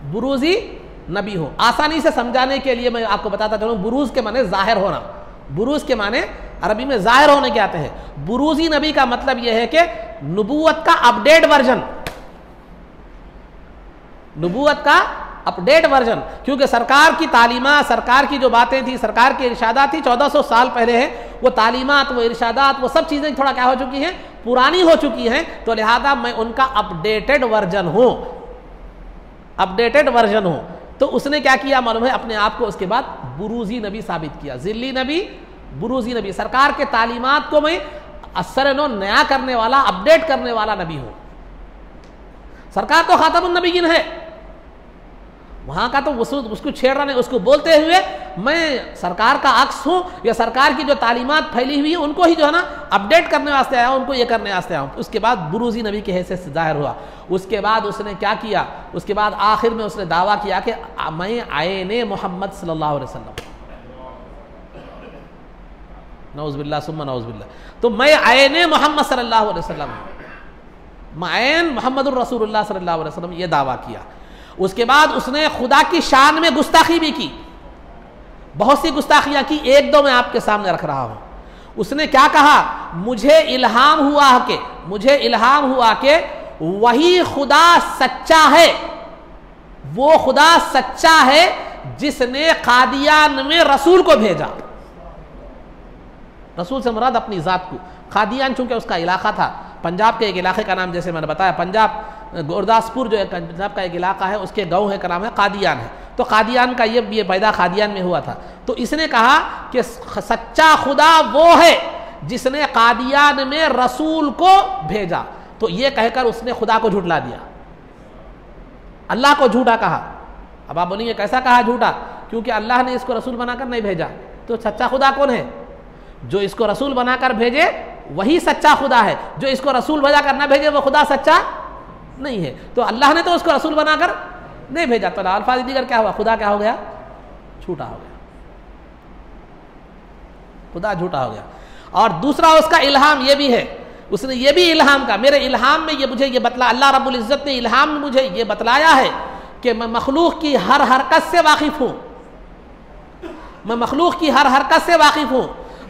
बुरूजी नबी हूँ। आसानी से समझाने के लिए मैं आपको बताता चलूँ, बुरूज के माने जाहिर होना, बुरूज के माने अरबी में जाहिर होने के आते हैं। बुरूजी नबी का मतलब यह है कि नबूवत का अपडेट वर्जन, नबूवत का अपडेट वर्जन। क्योंकि सरकार की तालीमात, सरकार की जो बातें थी, सरकार की इरशादात थी 1400 साल पहले है, वो तालीमात, वो इरशादात, वो सब चीज़ें थोड़ा क्या हो चुकी हैं, पुरानी हो चुकी हैं। तो लिहाजा मैं उनका अपडेटेड वर्जन हूँ, अपडेटेड वर्जन हूँ। तो उसने क्या किया मालूम है, अपने आप को उसके बाद बुरूजी नबी साबित किया, ज़िल्ली नबी, बुरूजी नबी। सरकार के तालीमात को मैं असर नो नया करने वाला, अपडेट करने वाला नबी हूँ। सरकार तो खातमुन नबीयीन है, वहाँ का तो उसको छेड़ रहा नहीं, उसको बोलते हुए मैं सरकार का अक्स हूँ, या सरकार की जो तालीमात फैली हुई है उनको ही जो है ना अपडेट करने वास्ते आया हूँ, उनको ये करने वास्ते आया हूँ। उसके बाद बुरूजी नबी के हैसियत से जाहिर हुआ। उसके बाद उसने क्या किया, उसके बाद आखिर में उसने दावा किया कि मैं आयने मोहम्मद सल्लल्लाहु अलैहि वसल्लम, नऊज़ुबिल्लाह सुम्मा नऊज़ुबिल्लाह, तो मैं आयने मोहम्मद सल्लल्लाहु अलैहि वसल्लम, मैं आयन मोहम्मदुर रसूलुल्लाह सल्लल्लाहु अलैहि वसल्लम, ये दावा किया। उसके बाद उसने खुदा की शान में गुस्ताखी भी की, बहुत सी गुस्ताखियां की, एक दो मैं आपके सामने रख रहा हूं। उसने क्या कहा, मुझे इल्हाम हुआ कि वही खुदा सच्चा है, वो खुदा सच्चा है जिसने कादियान में रसूल को भेजा। रसूल से मुराद अपनी ज़ात को। कादियान चूंकि उसका इलाका था, पंजाब के एक इलाके का नाम, जैसे मैंने बताया, पंजाब गुरदासपुर जो है पंजाब का एक इलाका है, उसके गांव है का नाम है कादियान है। तो कादियान का ये पैदा कादियान में हुआ था। तो इसने कहा कि सच्चा खुदा वो है जिसने कादियान में रसूल को भेजा। तो ये कहकर उसने खुदा को झूठला दिया, अल्लाह को झूठा कहा। अब आप बोलेंगे कैसा कहा झूठा, क्योंकि अल्लाह ने इसको रसूल बनाकर नहीं भेजा। तो सच्चा खुदा कौन है? जो इसको रसूल बनाकर भेजे वही सच्चा खुदा है, जो इसको रसूल बनाकर ना भेजे वो खुदा सच्चा नहीं है। तो अल्लाह ने तो उसको रसूल बनाकर नहीं भेजा, तो अल्फाज दीगर क्या हुआ, खुदा क्या हो गया, झूठा हो गया, खुदा झूठा हो गया। और दूसरा उसका इल्हाम ये भी है, उसने ये भी इल्हाम का, मेरे इल्हाम में ये मुझे ये बतला, अल्लाह रब्बुल इज़्ज़त ने इल्हाम में मुझे ये बतलाया है कि मैं मखलूक की हर हरकत से वाकिफ हूं, मैं मखलूक की हर हरकत से वाकिफ हूं,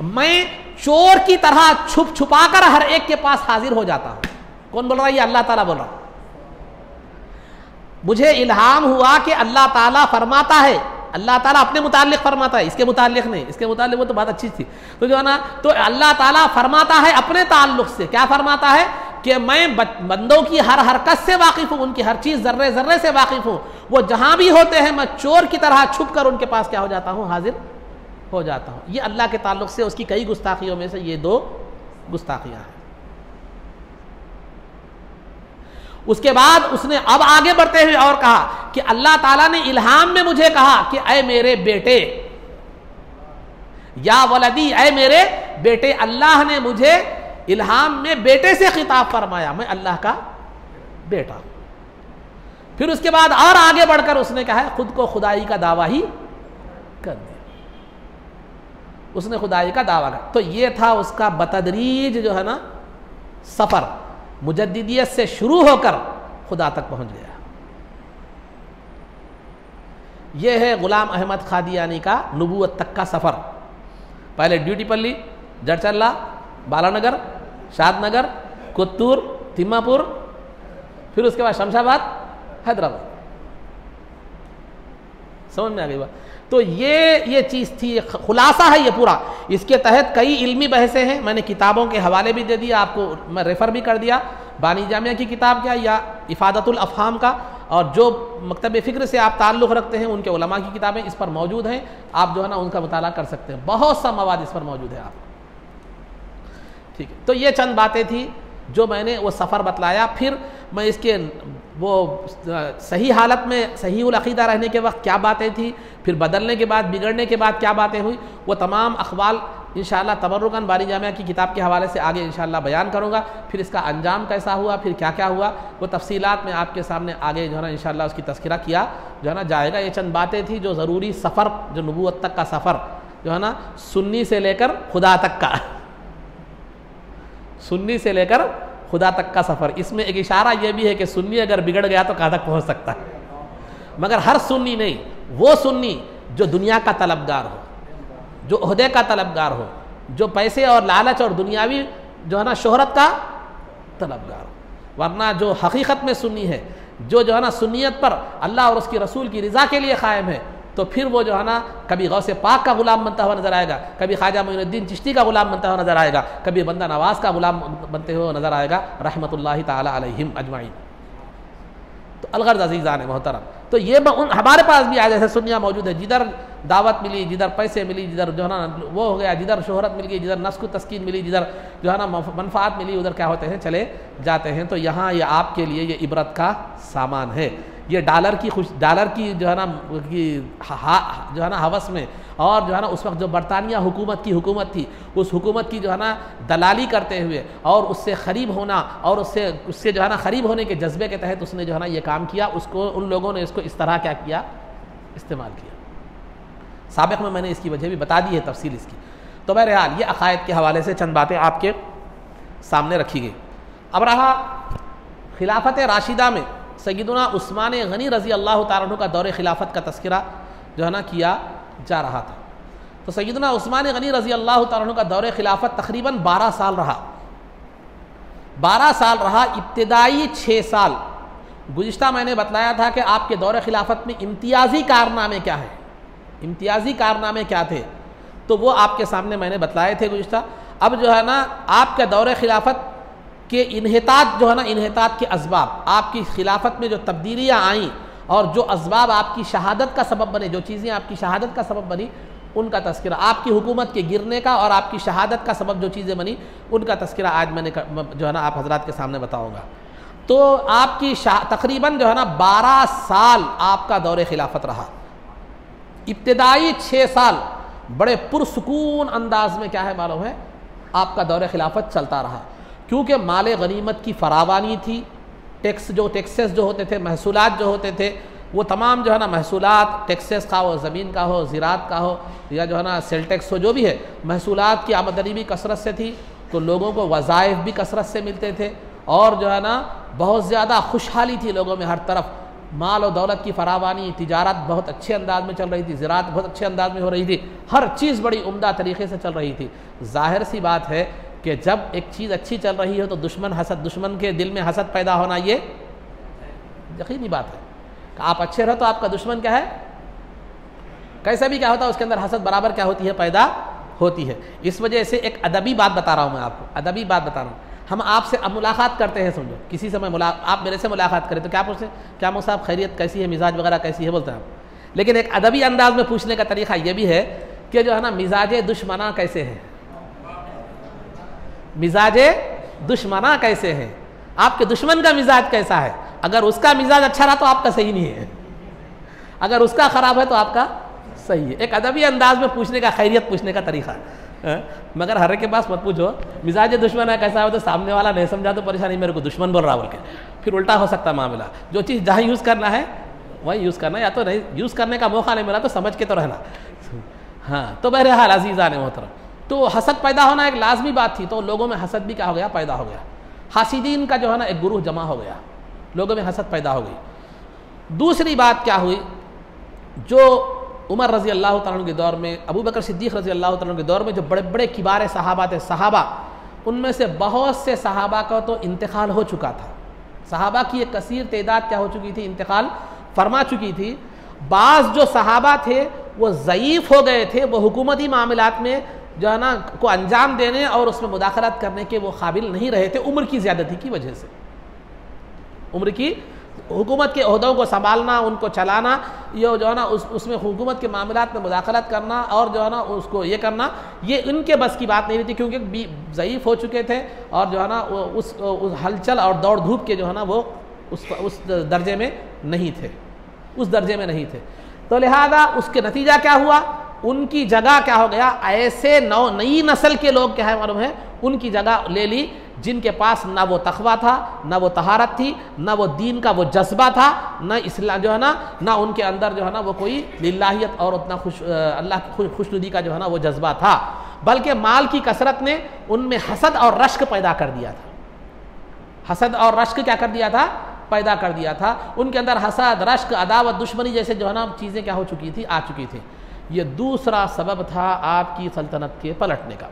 मैं चोर की तरह छुप छुपा कर हर एक के पास हाजिर हो जाता हूं। कौन बोल रहा है? ये अल्लाह ताला बोल रहा। मुझे इल्हाम हुआ कि अल्लाह ताला फरमाता है, अल्लाह ताला अपने मुताल्लिक फरमाता है, इसके मुताल्लिक नहीं, इसके मुताल्लिक वो तो बात अच्छी थी। तो जो है ना, तो अल्लाह ताला फरमाता है अपने ताल्लुक से, क्या फरमाता है कि मैं बंदों की हर हरकत से वाकिफ हूं, उनकी हर चीज जर्रे जर्रे से वाकिफ हूं। वो जहां भी होते हैं मैं चोर की तरह छुप कर उनके पास क्या हो जाता हूं, हाजिर हो जाता हूं। ये अल्लाह के ताल्लुक से उसकी कई गुस्ताखियों में से ये दो गुस्ताखियां हैं। उसके बाद उसने अब आगे बढ़ते हुए और कहा कि अल्लाह ताला ने इल्हाम में मुझे कहा कि ऐ मेरे बेटे, या वलदी, ऐ मेरे बेटे। अल्लाह ने मुझे इल्हाम में बेटे से खिताब फरमाया, मैं अल्लाह का बेटा। फिर उसके बाद और आगे बढ़कर उसने कहा खुद को खुदाई का दावा ही कर दिया, उसने खुदाई का दावा कर। तो ये था उसका बतदरीज जो है ना सफर, मुजद्दिदियत से शुरू होकर खुदा तक पहुंच गया। यह है गुलाम अहमद कादियानी का नबूवत तक का सफर। पहले ड्यूटीपल्ली, जड़चल्ला, बालानगर, शादनगर, कुत्तूर, तिम्मापुर, फिर उसके बाद शमशाबाद, हैदराबाद। समझ में आ गई बात? तो ये चीज़ थी, खुलासा है ये पूरा। इसके तहत कई इल्मी बहसें हैं, मैंने किताबों के हवाले भी दे दिया आपको, मैं रेफ़र भी कर दिया, बानी जामिया की किताब क्या या इफ़ादतुल अफ़हाम का, और जो मकतब फ़िक्र से आप ताल्लुक़ रखते हैं उनके उलमा की किताबें इस पर मौजूद हैं। आप जो है ना उनका मुताला कर सकते हैं, बहुत सा मवाद इस पर मौजूद है आपको। ठीक है, तो ये चंद बातें थी जो मैंने वो सफ़र बतलाया। फिर मैं इसके वो सही हालत में सही उल अक़ीदा रहने के वक्त क्या बातें थी, फिर बदलने के बाद, बिगड़ने के बाद क्या बातें हुई, वो तमाम अखबाल इंशाअल्लाह तबर्रुकन बानी जामिया की किताब के हवाले से आगे इंशाअल्लाह बयान करूँगा। फिर इसका अंजाम कैसा हुआ, फिर क्या क्या हुआ, वो तफसीलात में आपके सामने आगे जो है ना इंशाअल्लाह उसकी तज़किरा किया जो है ना जाएगा। ये चंद बातें थी जो ज़रूरी सफ़र, जो नबूवत तक का सफ़र जो है ना, सुन्नी से लेकर खुदा तक का, सुन्नी से लेकर खुदा तक का सफ़र। इसमें एक इशारा यह भी है कि सुन्नी अगर बिगड़ गया तो कहाँ तक पहुँच सकता है, मगर हर सुन्नी नहीं, वो सुन्नी जो दुनिया का तलबगार हो, जो ओहदे का तलबगार हो, जो पैसे और लालच और दुनियावी जो है ना शोहरत का तलबगार हो। वरना जो हकीकत में सुन्नी है, जो है ना सुन्नियत पर अल्लाह और उसकी रसूल की रज़ा के लिए क़ायम है, तो फिर वो जो है ना कभी गौसे पाक का ग़ुलाम बनता हुआ नज़र आएगा, कभी ख्वाजा मोइनुद्दीन चिश्ती का ग़ुलाम बनता हुआ नज़र आएगा, कभी बंदा नवाज का ग़ुलाम बनते हुए नज़र आएगा, रहमतुल्लाहि ताला अलैहिम अजमाइन। तो अलगर्ज़ अज़ीज़ान मोहतरम, तो ये हमारे पास भी आज ऐसे सुन्नियाँ मौजूद है, जिधर दावत मिली, जिधर पैसे मिली, जिधर जो है ना वो हो गया, जिधर शोहरत मिल गई, जिधर नफ्स को तस्कीन मिली, जिधर जो है ना मनफ़ात मिली, उधर क्या होते हैं चले जाते हैं। तो यहाँ ये आपके लिए ये इबरत का सामान है। ये डॉलर की जो है ना जो है ना हवस में, और जो है ना उस वक्त जो बरतानिया हुकूमत थी, उस हुकूमत की जो है ना दलाली करते हुए और उससे ख़रीब होना और उससे जो है ना ख़रीब होने के जज्बे के तहत उसने जो है ना ये काम किया, उसको उन लोगों ने इसको इस तरह क्या किया, इस्तेमाल किया। साबिक़ में मैंने इसकी वजह भी बता दी है, तफसील इसकी। तो बहरहाल ये अक़ायद के हवाले से चंद बातें आपके सामने रखी गई। अब रहा खिलाफत राशिदा में सय्यदुना उस्मान गनी रज़ी अल्लाह तआला अन्हु का दौर खिलाफत का तस्करा जो है ना किया जा रहा था। तो सय्यदुना उस्मान गनी रज़ी अल्लाह तआला अन्हु का दौर खिलाफत तकरीबन 12 साल रहा। 12 साल रहा। इब्तिदाई 6 साल गुज़िश्ता मैंने बतलाया था कि आपके दौर खिलाफत में इम्तियाज़ी कारनामे क्या है, इम्तियाज़ी कारनामे क्या थे, तो वो आपके सामने मैंने बतलाए थे गुज़िश्ता। अब जो है ना आपके दौर खिलाफत के इन्हितात जो है ना, इन्हितात के असबाब, आपकी खिलाफत में जो तब्दीलियाँ आईं और जो असबाब आपकी शहादत का सबब बने, जो चीज़ें आपकी शहादत का सबब बनी, उनका तस्करा, आपकी हुकूमत के गिरने का और आपकी शहादत का सबब जो चीज़ें बनी, उनका तस्करा आज मैंने जो है ना आप हजरात के सामने बताऊँगा। तो आपकी तकरीबन जो है ना 12 साल आपका दौर खिलाफत रहा। इब्तिदाई 6 साल बड़े पुरसुकून अंदाज में क्या है मालूम है आपका दौर खिलाफत चलता रहा, क्योंकि माल गनीमत की फरावानी थी। टैक्सेस जो होते थे, महसूलात जो होते थे, वो तमाम जो है ना महसूलात, टैक्सेस का हो, ज़मीन का हो, ज़राअत का हो, या जो है ना सेल टैक्स हो, जो भी है, महसूलात की आमदनी भी कसरत से थी, तो लोगों को वज़ाइफ भी कसरत से मिलते थे और जो है ना बहुत ज़्यादा खुशहाली थी लोगों में। हर तरफ माल और दौलत की फरावानी, तिजारत बहुत अच्छे अंदाज में चल रही थी, ज़राअत बहुत अच्छे अंदाज में हो रही थी, हर चीज़ बड़ी उम्दा तरीके से चल रही थी। ज़ाहिर सी बात है कि जब एक चीज़ अच्छी चल रही हो तो दुश्मन के दिल में हसद पैदा होना ये यकीनी बात है। आप अच्छे रहो तो आपका दुश्मन क्या है, कैसा भी क्या होता है उसके अंदर हसद बराबर क्या होती है, पैदा होती है। इस वजह से एक अदबी बात बता रहा हूँ मैं आपको, अदबी बात बता रहा हूँ। हम आपसे अब मुलाकात करते हैं, समझो किसी समय आप मेरे से मुलाकात करें तो क्या पूछते हैं, क्या मौसा साहब खैरियत कैसी है, मिजाज वगैरह कैसी है, बोलते हैं आप। लेकिन एक अदबी अंदाज में पूछने का तरीका ये भी है कि जो है ना मिजाज दुश्मना कैसे है, मिजाज दुश्मना कैसे है, आपके दुश्मन का मिजाज कैसा है। अगर उसका मिजाज अच्छा रहा तो आपका सही नहीं है, अगर उसका ख़राब है तो आपका सही है। एक अदबी अंदाज में पूछने का, खैरियत पूछने का तरीका। मगर हर के पास मत पूछो मिजाज दुश्मन है कैसा है, तो सामने वाला नहीं समझा तो परेशानी, मेरे को दुश्मन बोल रहा बोल के, फिर उल्टा हो सकता मामला। जो चीज़ जहाँ यूज़ करना है वही यूज़ करना, या तो नहीं यूज़ करने का मौका नहीं मिला तो समझ के तो रहना। हाँ, तो बहरहाल अजीज़ा ने मोहतरम, तो हसद पैदा होना एक लाजमी बात थी, तो लोगों में हसद भी क्या हो गया, पैदा हो गया। हासिदीन का जो है ना एक गुरूह जमा हो गया, लोगों में हसद पैदा हो गई। दूसरी बात क्या हुई, जो उमर रज़ी अल्लाह तआला अन्हु के दौर में, अबू बकर सिद्दीक़ रज़ी अल्लाह तआला अन्हु के दौर में जो बड़े बड़े किबार सहाबा थे, सहाबा, उनमें से बहुत से सहाबा का तो इंतकाल हो चुका था। सहाबा की एक कसीर तादाद क्या हो चुकी थी, इंतकाल फरमा चुकी थी। बाज़ जो सहाबा थे वो ज़ईफ़ हो गए थे, वो हुकूमती मामलात में जो है ना को अंजाम देने और उसमें मुदाखलत करने के वो काबिल नहीं रहे थे, उम्र की ज़्यादती की वजह से। उम्र की हुकूमत के ओहदों को संभालना, उनको चलाना, ये जो है ना उसमें हुकूमत के मामलात में मुदाखलत करना और जो है ना उसको ये करना, ये इनके बस की बात नहीं रही थी, क्योंकि ज़ईफ़ हो चुके थे और जो है ना उस हलचल और दौड़ धूप के जो है ना वो उस दर्जे में नहीं थे, उस दर्जे में नहीं थे। तो लिहाजा उसके नतीजा क्या हुआ, उनकी जगह क्या हो गया, ऐसे नई नस्ल के लोग क्या है मालूम है, उनकी जगह ले ली जिनके पास ना वो तक़वा था, ना वो तहारत थी, ना वो दीन का वो जज्बा था, ना इस्लाम जो है ना उनके अंदर जो है ना वो कोई लिल्लाहियत और उतना अल्लाह की खुशनुदी का जो है ना वो जज्बा था, बल्कि माल की कसरत ने उनमें हसद और रश्क पैदा कर दिया था। हसद और रश्क क्या कर दिया था, पैदा कर दिया था। उनके अंदर हसद, रश्क, अदावत, दुश्मनी जैसे जो है ना चीज़ें क्या हो चुकी थी, आ चुकी थी। ये दूसरा सबब था आपकी सल्तनत के पलटने का।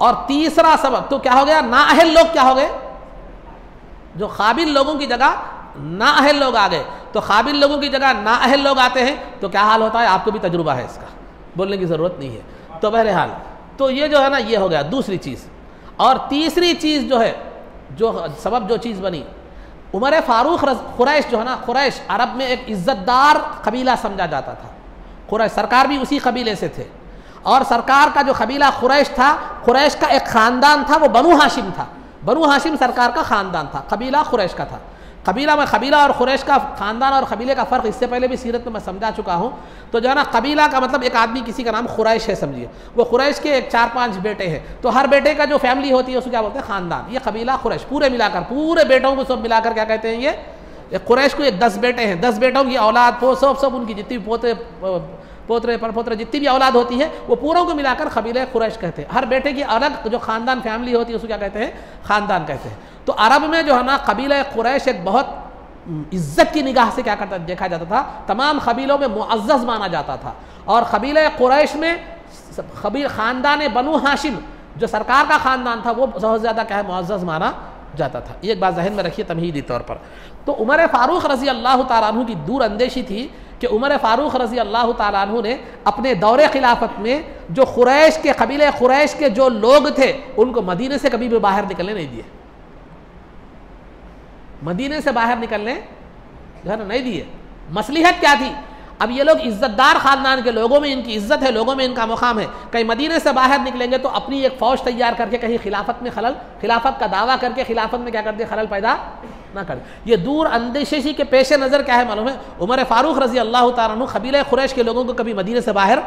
और तीसरा सबब तो क्या हो गया, नाअहल लोग क्या हो गए, जो काबिल लोगों की जगह नाअहल लोग आ गए। तो काबिल लोगों की जगह नाअहल लोग आते हैं तो क्या हाल होता है, आपको भी तजुर्बा है, इसका बोलने की ज़रूरत नहीं है। तो बहरहाल तो ये जो है ना ये हो गया दूसरी चीज़। और तीसरी चीज़ जो है, जो सबब जो चीज़ बनी, उमर फारूक कुरैश जो है ना, कुरैश अरब में एक इज़्ज़तदार कबीला समझा जाता था। कुरैश सरकार भी उसी कबीले से थे, और सरकार का जो कबीला कुरैश था, कुरैश का एक ख़ानदान था, वो बनु हाशिम था। बनु हाशिम सरकार का ख़ानदान था, कबीला कुरैश का था। कबीला और कुरैश का ख़ानदान और कबीले का फ़र्क इससे पहले भी सीरत में मैं समझा चुका हूँ। तो जो है ना कबीला का मतलब एक आदमी किसी का नाम कुरैश है समझिए, वो कुरैश के एक 4-5 बेटे हैं, तो हर बेटे का जो फैमिली होती है उसको क्या बोलते हैं, ख़ानदान। ये कबीला कुरैश पूरे मिलाकर, पूरे बेटों को सब मिलाकर क्या कहते हैं, ये कुरैश को 10 बेटे हैं, 10 बेटों की औलाद सब उनकी जितनी पोतरे परपोतरे जितनी भी औलाद होती है वो पूरों को मिलाकर कबीले कुरैश कहते हैं। हर बेटे की अलग जो ख़ानदान फैमिली होती है उसको क्या कहते हैं, ख़ानदान कहते हैं। तो अरब में जो है ना कबीला कुरैश एक बहुत इज्जत की निगाह से क्या करता देखा जाता था, तमाम कबीलों में मुअज़्ज़ज़ माना जाता था। और कबीले कुरैश में कबील ख़ानदान बनु हाशिम जो सरकार का ख़ानदान था वो बहुत ज़्यादा क्या है मुअज़्ज़ज़ माना जाता था। ये एक बात जहन में रखिए तमहीदी तौर पर। तो उमर फ़ारूक रज़ी अल्लाह तआला अन्हु की दूर अंदेशी थी कि उमर फ़ारूक रज़ी अल्लाह तआला अन्हु ने अपने दौरे खिलाफत में जो कुरैश के कबीले कुरैश के जो लोग थे उनको मदीने से कभी भी बाहर निकलने नहीं दिए, मदीने से बाहर निकलने जो है ना नहीं दिए। मसलिहत क्या थी, अब ये लोग इज्जतदार ख़ानदान के लोगों में इनकी इज्जत है, लोगों में इनका मुकाम है, कहीं मदीने से बाहर निकलेंगे तो अपनी एक फ़ौज तैयार करके कहीं खिलाफत में खलल, खिलाफत का दावा करके खिलाफत में क्या कर दे खलल पैदा ना कर। ये दूर अंदेशी के पेश नज़र क्या है मालूम है, उमर फ़ारूक रज़ी अल्लाह तआला अन्हु कबीले कुरैश के लोगों को कभी मदीने से बाहर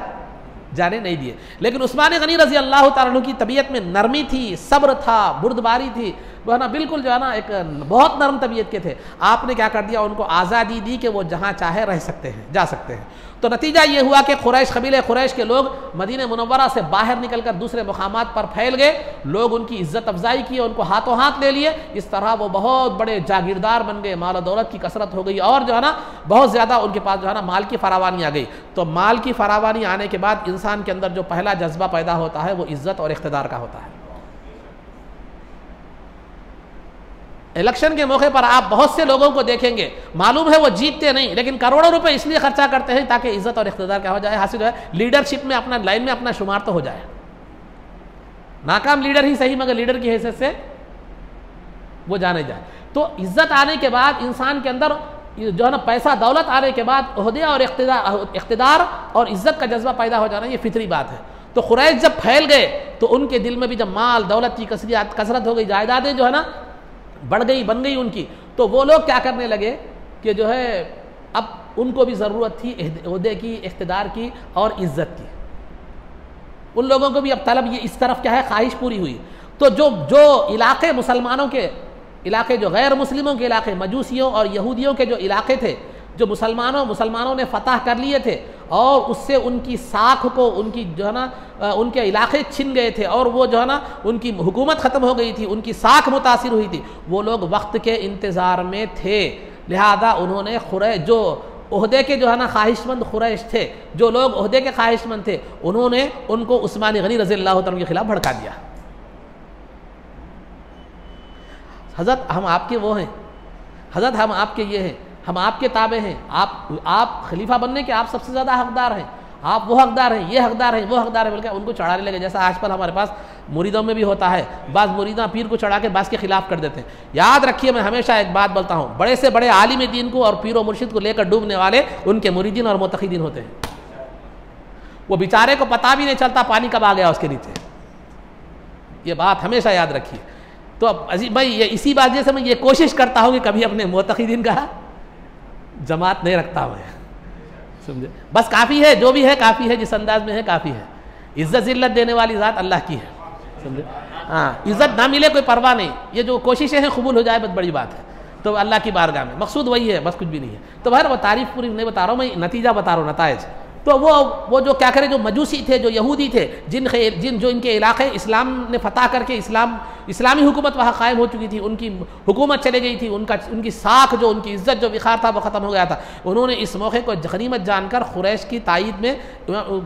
जाने नहीं दिए। लेकिन उस्मान गनी रज़ी अल्लाह तआला अन्हु की तबीयत में नरमी थी, सब्र था, बुर्दबारी थी, वो है ना बिल्कुल जो है ना एक बहुत नरम तबीयत के थे। आपने क्या कर दिया, उनको आज़ादी दी कि वो जहाँ चाहे रह सकते हैं, जा सकते हैं। तो नतीजा ये हुआ कि कुरैश कबीले कुरैश के लोग मदीने मुनव्वरा से बाहर निकलकर दूसरे मकामात पर फैल गए, लोग उनकी इज्जत अफजाई की, उनको हाथों हाथ ले लिए। इस तरह वो बहुत बड़े जागीरदार बन गए, माल दौलत की कसरत हो गई और जो है ना बहुत ज़्यादा उनके पास जो है ना माल की फरावानी आ गई। तो माल की फरावानी आने के बाद इंसान के अंदर जो पहला जज्बा पैदा होता है वो इज्जत और इख्तिदार का होता है। इलेक्शन के मौके पर आप बहुत से लोगों को देखेंगे, मालूम है वो जीतते नहीं लेकिन करोड़ों रुपए इसलिए खर्चा करते हैं ताकि इज्जत और इख्तिदार क्या हो जाए, हासिल हो जाए, लीडरशिप में अपना लाइन में अपना शुमार तो हो जाए। नाकाम लीडर ही सही मगर लीडर की हैसियत से वो जाने जाए। तो इज्जत आने के बाद इंसान के अंदर जो है ना पैसा दौलत आने के बाद ओहदे और इख्तिदार और इज्जत का जज्बा पैदा हो जाना ये फितरी बात है। तो कुरैश जब फैल गए तो उनके दिल में भी जब माल दौलत की कसरत हो गई, जायदादें जो है ना बढ़ गई, बन गई उनकी, तो वो लोग क्या करने लगे कि जो है अब उनको भी ज़रूरत थी ओहदे की, इख्तिदार की और इज्जत की। उन लोगों को भी अब तलब ये इस तरफ क्या है ख्वाहिश पूरी हुई। तो जो इलाके मुसलमानों के इलाके, जो गैर मुस्लिमों के इलाके, मजूसियों और यहूदियों के जो इलाके थे, जो मुसलमानों ने फतह कर लिए थे और उससे उनकी साख को, उनकी जो है ना उनके इलाके छिन गए थे और वो जो है ना उनकी हुकूमत ख़त्म हो गई थी, उनकी साख मुतासिर हुई थी, वो लोग वक्त के इंतज़ार में थे। लिहाजा उन्होंने कुरैश जो ओहदे के जो है ना ख्वाहिशमंद कुरैश थे, जो लोग ओहदे के ख्वाहिशमंद थे, उन्होंने उनको उस्मान गनी रज़ी अल्लाह तआला के खिलाफ भड़का दिया। हज़रत हम आपके वो हैं, हज़रत हम आपके ये हैं, हम आपके ताबे हैं, आप खलीफा बनने के आप सबसे ज़्यादा हकदार हैं, आप वो हकदार हैं, ये हकदार हैं, वो हकदार है, बल्कि उनको चढ़ाने लगे। जैसा आजकल हमारे पास मुरीदों में भी होता है, बाज़ मुरीदा पीर को चढ़ा के बाज़ के खिलाफ कर देते हैं। याद रखिए, मैं हमेशा एक बात बोलता हूँ, बड़े से बड़े आलिम दीन को और पीर व मुर्शिद को लेकर डूबने वाले उनके मुरीदीन और मुतक़ीदीन होते हैं। वो बेचारे को पता भी नहीं चलता पानी कब आ गया उसके नीचे। ये बात हमेशा याद रखिए। तो अब मैं ये इसी वजह से मैं ये कोशिश करता हूँ कि कभी अपने मुतक़ीदीन का जमात नहीं रखता मैं, समझे। बस काफ़ी है, जो भी है काफ़ी है, जिस अंदाज में है काफ़ी है। इज्जत ज़िल्लत देने वाली ज़ात अल्लाह की है, समझे। हाँ, इज्जत ना मिले कोई परवाह नहीं, ये जो कोशिशें हैं कबूल हो जाए बहुत बड़ी बात है। तो अल्लाह की बारगाह में मकसूद वही है, बस कुछ भी नहीं है। तो भाई वो तारीफ़ पूरी नहीं बता रहा हूँ मैं, नतीजा बता रहा हूँ, नताइज। तो वो जो क्या करें, जो मजूसी थे, जो यहूदी थे, जो इनके इलाके इस्लाम ने फतह करके इस्लामी हुकूमत वहाँ कायम हो चुकी थी, उनकी हुकूमत चले गई थी, उनकी साख जो उनकी इज्जत जो विखार था वो ख़त्म हो गया था। उन्होंने इस मौके को गनीमत जानकर कुरैश की तायीद में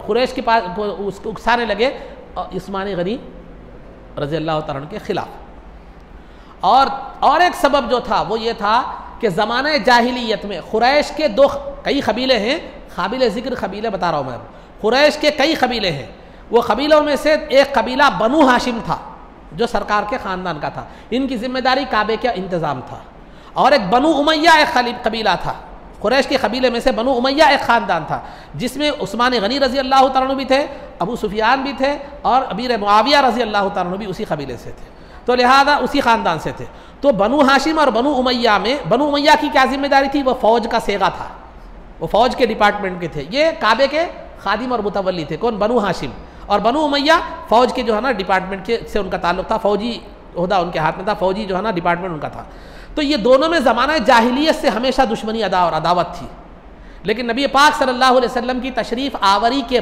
कुरैश के पास उसको उकसाने लगे उस्मान गनी रज़ी अल्लाह तआला के ख़िलाफ़। और एक सबब जो था वो ये था कि ज़माने जाहिलियत में कुरैश के कई कबीले हैं, काबिल ज़िक्र कबीले बता रहा हूँ मैं। कुरैश के कई कबीले हैं, वो कबीलों में से एक कबीला बनु हाशिम था जो सरकार के ख़ानदान का था, इनकी जिम्मेदारी काबे का इंतज़ाम था। और एक बनु उमैया एक कबीला था, कुरैश के कबीले में से बनु उमैया एक ख़ानदान था जिसमें उस्मान गनी रज़ी अल्लाह तआला अन्हु भी थे, अबू सुफियान भी थे और अमीर मुआविया रज़ी अल्लाह तआला अन्हु भी उसी कबीले से थे, तो लिहाजा उसी ख़ानदान से थे। तो बनु हाशिम और बनु उमैया में, बनु उमैया की क्या जिम्मेदारी थी, वह फ़ौज का सेगा था, वो फ़ौज के डिपार्टमेंट के थे। ये काबे के खादिम और मुतवल्ली थे, कौन, बनु हाशिम। और बनु उमैया फ़ौज के जो है ना डिपार्टमेंट के से उनका ताल्लुक़ था, फ़ौजी ओहदा उनके हाथ में था, फ़ौजी जो है ना डिपार्टमेंट उनका था। तो ये दोनों में ज़माना जाहिलियत से हमेशा दुश्मनी और अदावत थी। लेकिन नबी पाक सल्लल्लाहु अलैहि वसल्लम की तशरीफ़ आवरी के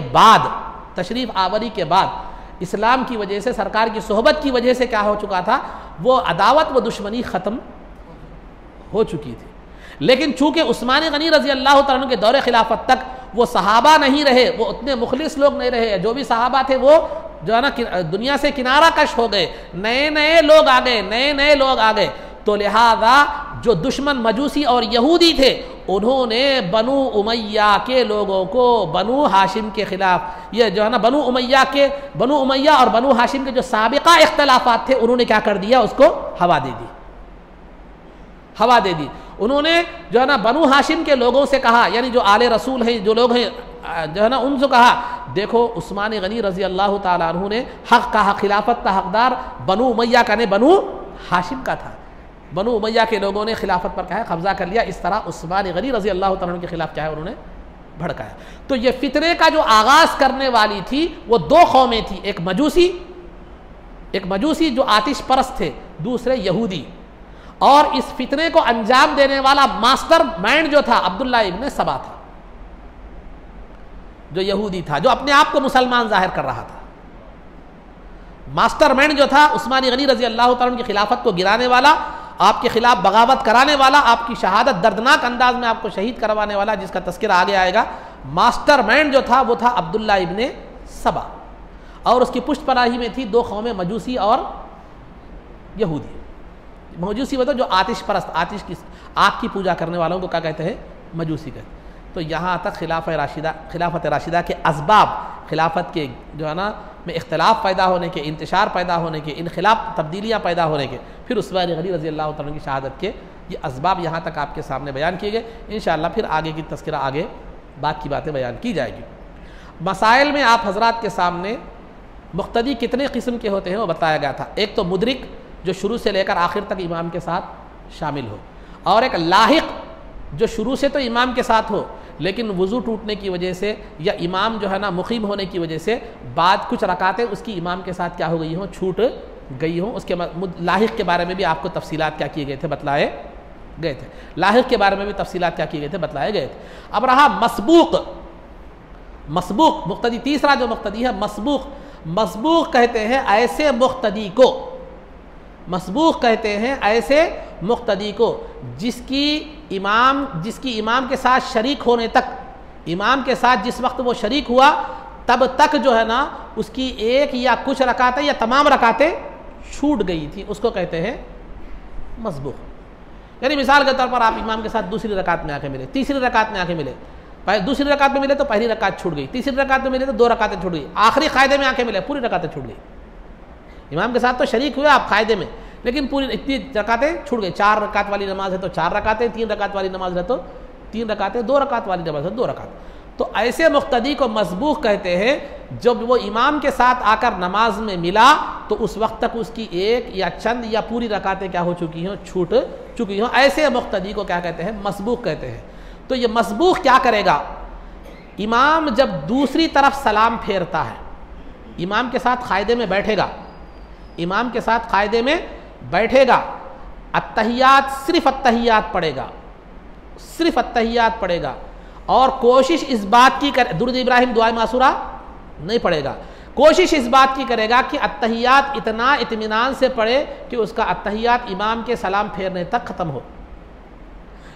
बाद इस्लाम की वजह से, सरकार की सोहबत की वजह से क्या हो चुका था, वो अदावत व दुश्मनी ख़त्म हो चुकी थी। लेकिन चूंकि उस्मान गनी रजी अल्लाह तआला के दौरे खिलाफत तक वो सहाबा नहीं रहे, वो उतने मुखलिस लोग नहीं रहे, जो भी सहाबा थे वो जो है ना दुनिया से किनारा कश हो गए, नए नए लोग आ गए, नए नए लोग आ गए। तो लिहाजा जो दुश्मन मजूसी और यहूदी थे उन्होंने बनु उमैया के लोगों को बनु हाशिम के खिलाफ, ये जो है ना बनु उमैया और बनु हाशिम के जो साबिका इख्तलाफात थे उन्होंने क्या कर दिया, उसको हवा दे दी, हवा दे दी। उन्होंने जो है ना बनु हाशिम के लोगों से कहा, यानी जो आले रसूल हैं, जो लोग हैं जो है ना, उनसे कहा देखो उस्मान गनी रजी अल्लाह ताला अन्हु ने हक का, खिलाफत का हकदार बनु उमैया का ने बनु हाशिम का था। बनु उमैया के लोगों ने खिलाफत पर क्या है कब्जा कर लिया। इस तरह उस्मान गनी रजी अल्लाह ताला के खिलाफ क्या है उन्होंने भड़काया। तो ये फितने का जो आगाज करने वाली थी वो दो कौमें थी, एक मजूसी जो आतिश परस्त थे, दूसरे यहूदी। और इस फितने को अंजाम देने वाला मास्टर माइंड जो था अब्दुल्ला इब्न सबा था, जो यहूदी था, जो अपने आप को मुसलमान जाहिर कर रहा था। मास्टर माइंड जो था उस्मान गनी रजी अल्लाह तआला की खिलाफत को गिराने वाला, आपके खिलाफ बगावत कराने वाला, आपकी शहादत दर्दनाक अंदाज में आपको शहीद करवाने वाला, जिसका तस्करा आगे आएगा। मास्टर माइंड जो था वो था अब्दुल्ला इब्न सबा, और उसकी पुष्टपनाही में थी दो कौमें, मजूसी और यहूदी। मजूसी मतलब जो आतिश परस्त, आतिश की आग की पूजा करने वालों को क्या कहते हैं, मजूसी कहते हैं। तो यहाँ तक खिलाफत राशिदा के असबाब, खिलाफत के जो है ना में इख्तलाफ पैदा होने के, इंतशार पैदा होने के, इनखिलाफ तब्दीलियाँ पैदा होने के, फिर उस्मान गनी रजी अल्लाह तआला की शहादत के ये असबाब यहाँ तक आपके सामने बयान किए गए। इंशाअल्लाह फिर आगे की तस्करा, आगे बाकी बातें बयान की जाएगी। मसाइल में आप हजरात के सामने मुक्तदी कितने किस्म के होते हैं वो बताया गया था। एक तो मुदरिक जो शुरू से लेकर आखिर तक इमाम के साथ शामिल हो, और एक लाहिक जो शुरू से तो इमाम के साथ हो लेकिन वज़ू टूटने की वजह से या इमाम जो है ना मुकीम होने की वजह से बाद कुछ रकातें उसकी इमाम के साथ क्या हो गई हों, छूट गई हों। उसके लाहिक के बारे में भी आपको तफसीलात क्या किए गए थे, बतलाए गए थे। लाहिक के बारे में भी तफसीलात क्या किए गए थे, बतलाए गए थे। अब रहा मसबूक मुक्तदी, तीसरा जो मुक्तदी है मसबूक कहते हैं ऐसे मुक्तदी को, मसबूक कहते हैं ऐसे मुक्तदी को जिसकी इमाम के साथ शरीक होने तक, इमाम के साथ जिस वक्त वो शरीक हुआ तब तक जो है ना उसकी एक या कुछ रकातें या तमाम रकातें छूट गई थी, उसको कहते हैं मसबूक। यानी मिसाल के तौर पर आप इमाम के साथ दूसरी रकात में आके मिले, तीसरी रकात में आके मिले, दूसरी रकात में मिले तो पहली रकात छूट गई, तीसरी रकात में मिले तो दो रकातें छूट गई, आखिरी कायदे में आके मिले पूरी रकातें छूट गई। इमाम के साथ तो शरीक हुए आप कायदे में, लेकिन पूरी इतनी रकातें छूट गई। 4 रकात वाली नमाज है तो 4 रकातें, 3 रकात वाली नमाज है तो 3 रकातें, 2 रकात वाली नमाज है 2 रकात। तो ऐसे मुक्तदी को मसबूक कहते हैं। जब वो इमाम के साथ आकर नमाज में मिला तो उस वक्त तक उसकी एक या चंद या पूरी रकातें क्या हो चुकी हों, छूट चुकी हों। ऐसे मुक्तदी को क्या कहते हैं, मसबूक कहते हैं। तो ये मसबूक क्या करेगा, इमाम जब दूसरी तरफ सलाम फेरता है, इमाम के साथ कायदे में बैठेगा, इमाम के साथ कायदे में बैठेगा, अत्तहियात सिर्फ अत्तहियात पढ़ेगा, सिर्फ अत्तहियात पढ़ेगा, और कोशिश इस बात की करे, दुरूद इब्राहिम दुआ मासूरा नहीं पढ़ेगा, कोशिश इस बात की करेगा कि अत्तहियात इतना इत्मीनान से पढ़े कि उसका अत्तहियात इमाम के सलाम फेरने तक ख़त्म हो।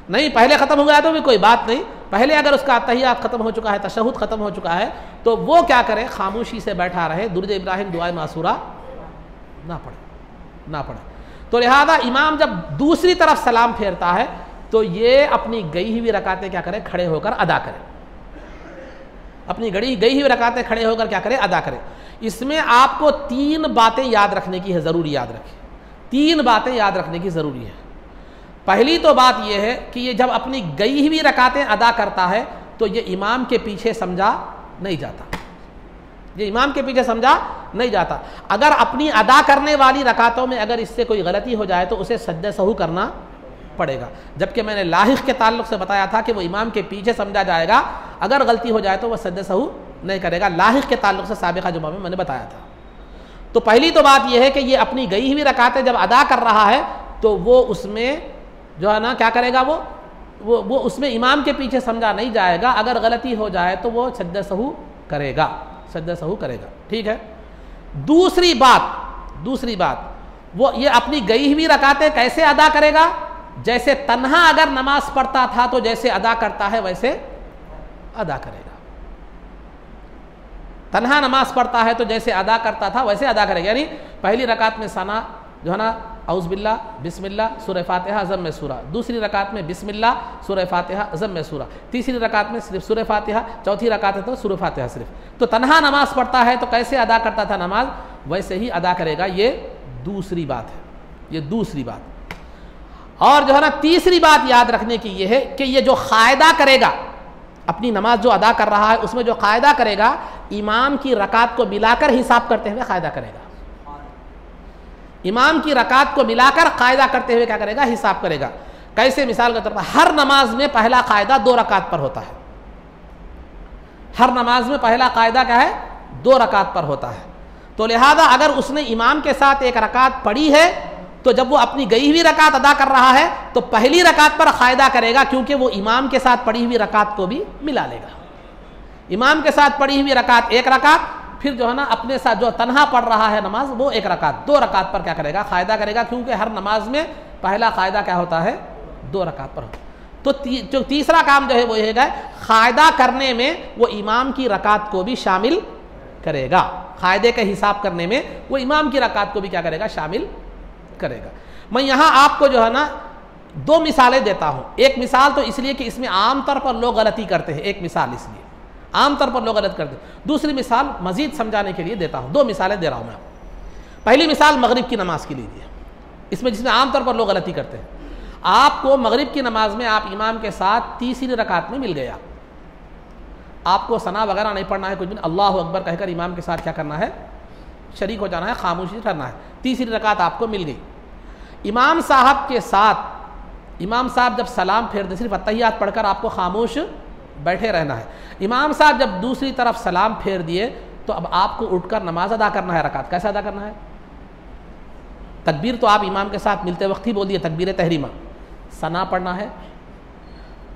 नहीं पहले ख़त्म हो गया तो भी कोई बात नहीं, पहले अगर उसका अत्तहियात ख़त्म हो चुका है, तशहुद ख़त्म हो चुका है, तो वो क्या करे, खामोशी से बैठा रहे, दुरूद इब्राहिम दुआ मासूरा ना पढ़े। तो लिहाजा इमाम जब दूसरी तरफ सलाम फेरता है तो ये अपनी गई हुई रकातें क्या करे, खड़े होकर अदा करे, अपनी गई हुई रकातें खड़े होकर क्या करे, अदा करे। इसमें आपको 3 बातें याद रखने की है, ज़रूरी याद रखें, 3 बातें याद रखने की ज़रूरी है। पहली तो बात यह है कि ये जब अपनी गई हुई रकातें अदा करता है तो ये इमाम के पीछे समझा नहीं जाता, ये इमाम के पीछे समझा नहीं जाता। अगर अपनी अदा करने वाली रकातों में अगर इससे कोई गलती हो जाए तो उसे सज्दे सहू करना पड़ेगा। जबकि मैंने लाहिक के ताल्लुक से बताया था कि वो इमाम के पीछे समझा जाएगा, अगर गलती हो जाए तो वह सज्दे सहू नहीं करेगा। लाहिक के ताल्लुक से साबिक़ा जुमा में मैंने बताया था। तो पहली तो बात यह है कि ये अपनी गई हुई रकातें जब अदा कर रहा है तो वो उसमें जो है ना क्या करेगा, वो उसमें इमाम के पीछे समझा नहीं जाएगा। अगर गलती हो जाए तो वो सज्दे सहू करेगा, सज्दे सहू करेगा। ठीक है। दूसरी बात वो ये अपनी गई हुई रकातें कैसे अदा करेगा, जैसे तन्हा अगर नमाज पढ़ता था तो जैसे अदा करता है वैसे अदा करेगा। तन्हा नमाज पढ़ता है तो जैसे अदा करता था वैसे अदा करेगा। यानी पहली रकात में सना जो है ना औज़ बिल्लाह बिस्मिल्लाह सूरह फातिहा ज़म्मे सूरा, दूसरी रकात में बिस्मिल्लाह सूरह फातिहा ज़म्मे सूरा, तीसरी रकात में सिर्फ सूरह फातिहा, चौथी रकात है तो सूरह फातिहा सिर्फ। तो तन्हा नमाज पढ़ता है तो कैसे अदा करता था नमाज वैसे ही अदा करेगा। ये दूसरी बात है, ये दूसरी बात। और जो है ना तीसरी बात याद रखने की ये है कि ये जो कायदा करेगा अपनी नमाज जो अदा कर रहा है उसमें जो कायदा करेगा इमाम की रकात को मिलाकर हिसाब करते हुए कायदा करेगा। इमाम की रकात को मिलाकर कायदा करते हुए क्या करेगा, हिसाब करेगा। कैसे? मिसाल के तौर पर हर नमाज में पहला कायदा 2 रकात पर होता है। हर नमाज में पहला कायदा क्या है, 2 रकात पर होता है। तो लिहाजा अगर उसने इमाम के साथ 1 रकात पढ़ी है तो जब वो अपनी गई हुई रकात अदा कर रहा है तो पहली रकात पर कायदा करेगा, क्योंकि वो इमाम के साथ पढ़ी हुई रकात को भी मिला लेगा। इमाम के साथ पढ़ी हुई रकात 1 रकात, फिर जो है ना अपने साथ जो तन्हा पढ़ रहा है नमाज वो 1 रकात, 2 रकात पर क्या करेगा, कायदा करेगा। क्योंकि हर नमाज में पहला कायदा क्या होता है, 2 रकात पर होता है। तो जो तीसरा काम जो है वो है कायदा करने में वो इमाम की रकात को भी शामिल करेगा। कायदे का हिसाब करने में वो इमाम की रकात को भी क्या करेगा, शामिल करेगा। मैं यहाँ आपको जो है ना 2 मिसालें देता हूँ। एक मिसाल तो इसलिए कि इसमें आमतौर पर लोग गलती करते हैं, एक मिसाल इसलिए आमतौर पर लोग गलत करते हैं। दूसरी मिसाल मजीद समझाने के लिए देता हूँ। 2 मिसालें दे रहा हूँ मैं आपको। पहली मिसाल मगरिब की नमाज की लीजिए, इसमें जिसमें आमतौर पर लोग गलती करते हैं। आपको मगरिब की नमाज में आप इमाम के साथ तीसरी रकात में मिल गया, आपको सना वगैरह नहीं पढ़ना है, कुछ भी अल्लाह अकबर कहकर इमाम के साथ क्या करना है, शरीक हो जाना है, खामोशी करना है। तीसरी रकात आपको मिल गई। इमाम साहब के साथ इमाम साहब जब सलाम फेर दे, सिर्फ अत्तहियात पढ़कर आपको खामोश बैठे रहना है। इमाम साहब जब दूसरी तरफ सलाम फेर दिए तो अब आपको उठकर नमाज अदा करना है। रकात कैसे अदा करना है? तकबीर तो आप इमाम के साथ मिलते वक्त ही बोल दिए, तकबीर तहरीमा। सना पढ़ना है,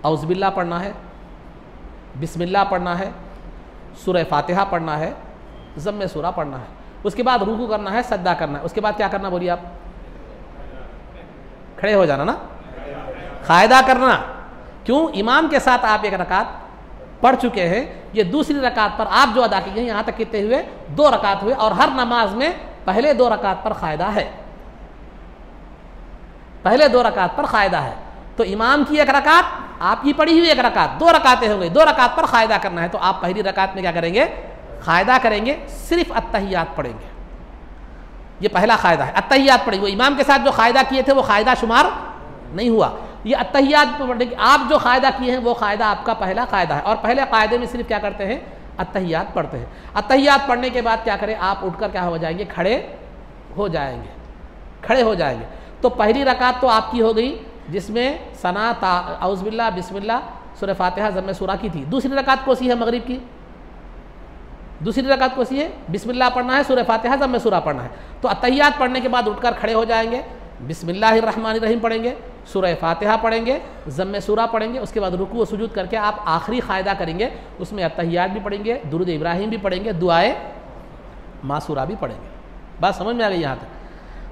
औज़ बिल्लाह पढ़ना है, बिस्मिल्लाह पढ़ना है, सूरह फातिहा पढ़ना है, ज़म्मे सूरा पढ़ना है। उसके बाद रुकू करना है, सजदा करना है। उसके बाद क्या करना बोलिए आप? खड़े हो जाना ना, कायदा करना। क्यों? इमाम के साथ आप 1 रकात पढ़ चुके हैं, ये दूसरी रकात पर आप जो अदा कीजिए, यहाँ तक कितने हुए, 2 रकात हुए। और हर नमाज में पहले 2 रकात पर कायदा है, पहले 2 रकात पर कायदा है। तो इमाम की 1 रकात, आपकी पढ़ी हुई 1 रकात, 2 रकातें हो गई, 2 रकात पर कायदा करना है। तो आप पहली रकात में क्या करेंगे, कायदा करेंगे, सिर्फ अत्तहियात पढ़ेंगे। ये पहला कायदा है, अत्तहियात पढ़ेंगे। वो इमाम के साथ जो कायदा किए थे वो कायदा शुमार नहीं हुआ। ये अत्तहियात पढ़ने की आप जो कायदा किए हैं वो कायदा आपका पहला कायदा है। और पहले कायदे में सिर्फ क्या करते हैं, अत्तहियात पढ़ते हैं। अत्तहियात पढ़ने के बाद क्या करें, आप उठकर क्या हो जाएंगे, खड़े हो जाएंगे, खड़े हो जाएंगे। तो पहली रकात तो आपकी हो गई जिसमें सना औज़ बिल्लाह बिस्मिल्लाह सूरह फातिहा ज़म्मे सूरा की थी। दूसरी रकात कौन सी है मगरिब की? दूसरी रकात कौन सी है? बिस्मिल्लाह पढ़ना है, सूरह फातिहा ज़म्मे सूरा पढ़ना है। तो अत्तहियात पढ़ने के बाद उठकर खड़े हो जाएंगे, बिस्मिल्लाहिर्रहमानिर्रहीम पढ़ेंगे, सूरह फातिहा पढ़ेंगे, ज़म्मे सूरा पढ़ेंगे। उसके बाद रुकू व सुजूद करके आप आखिरी कायदा करेंगे, उसमें अत्तहियात भी पढ़ेंगे, दुरूद इब्राहिम भी पढ़ेंगे, दुआए मासूरा भी पढ़ेंगे। बात समझ में आ गई यहाँ तक?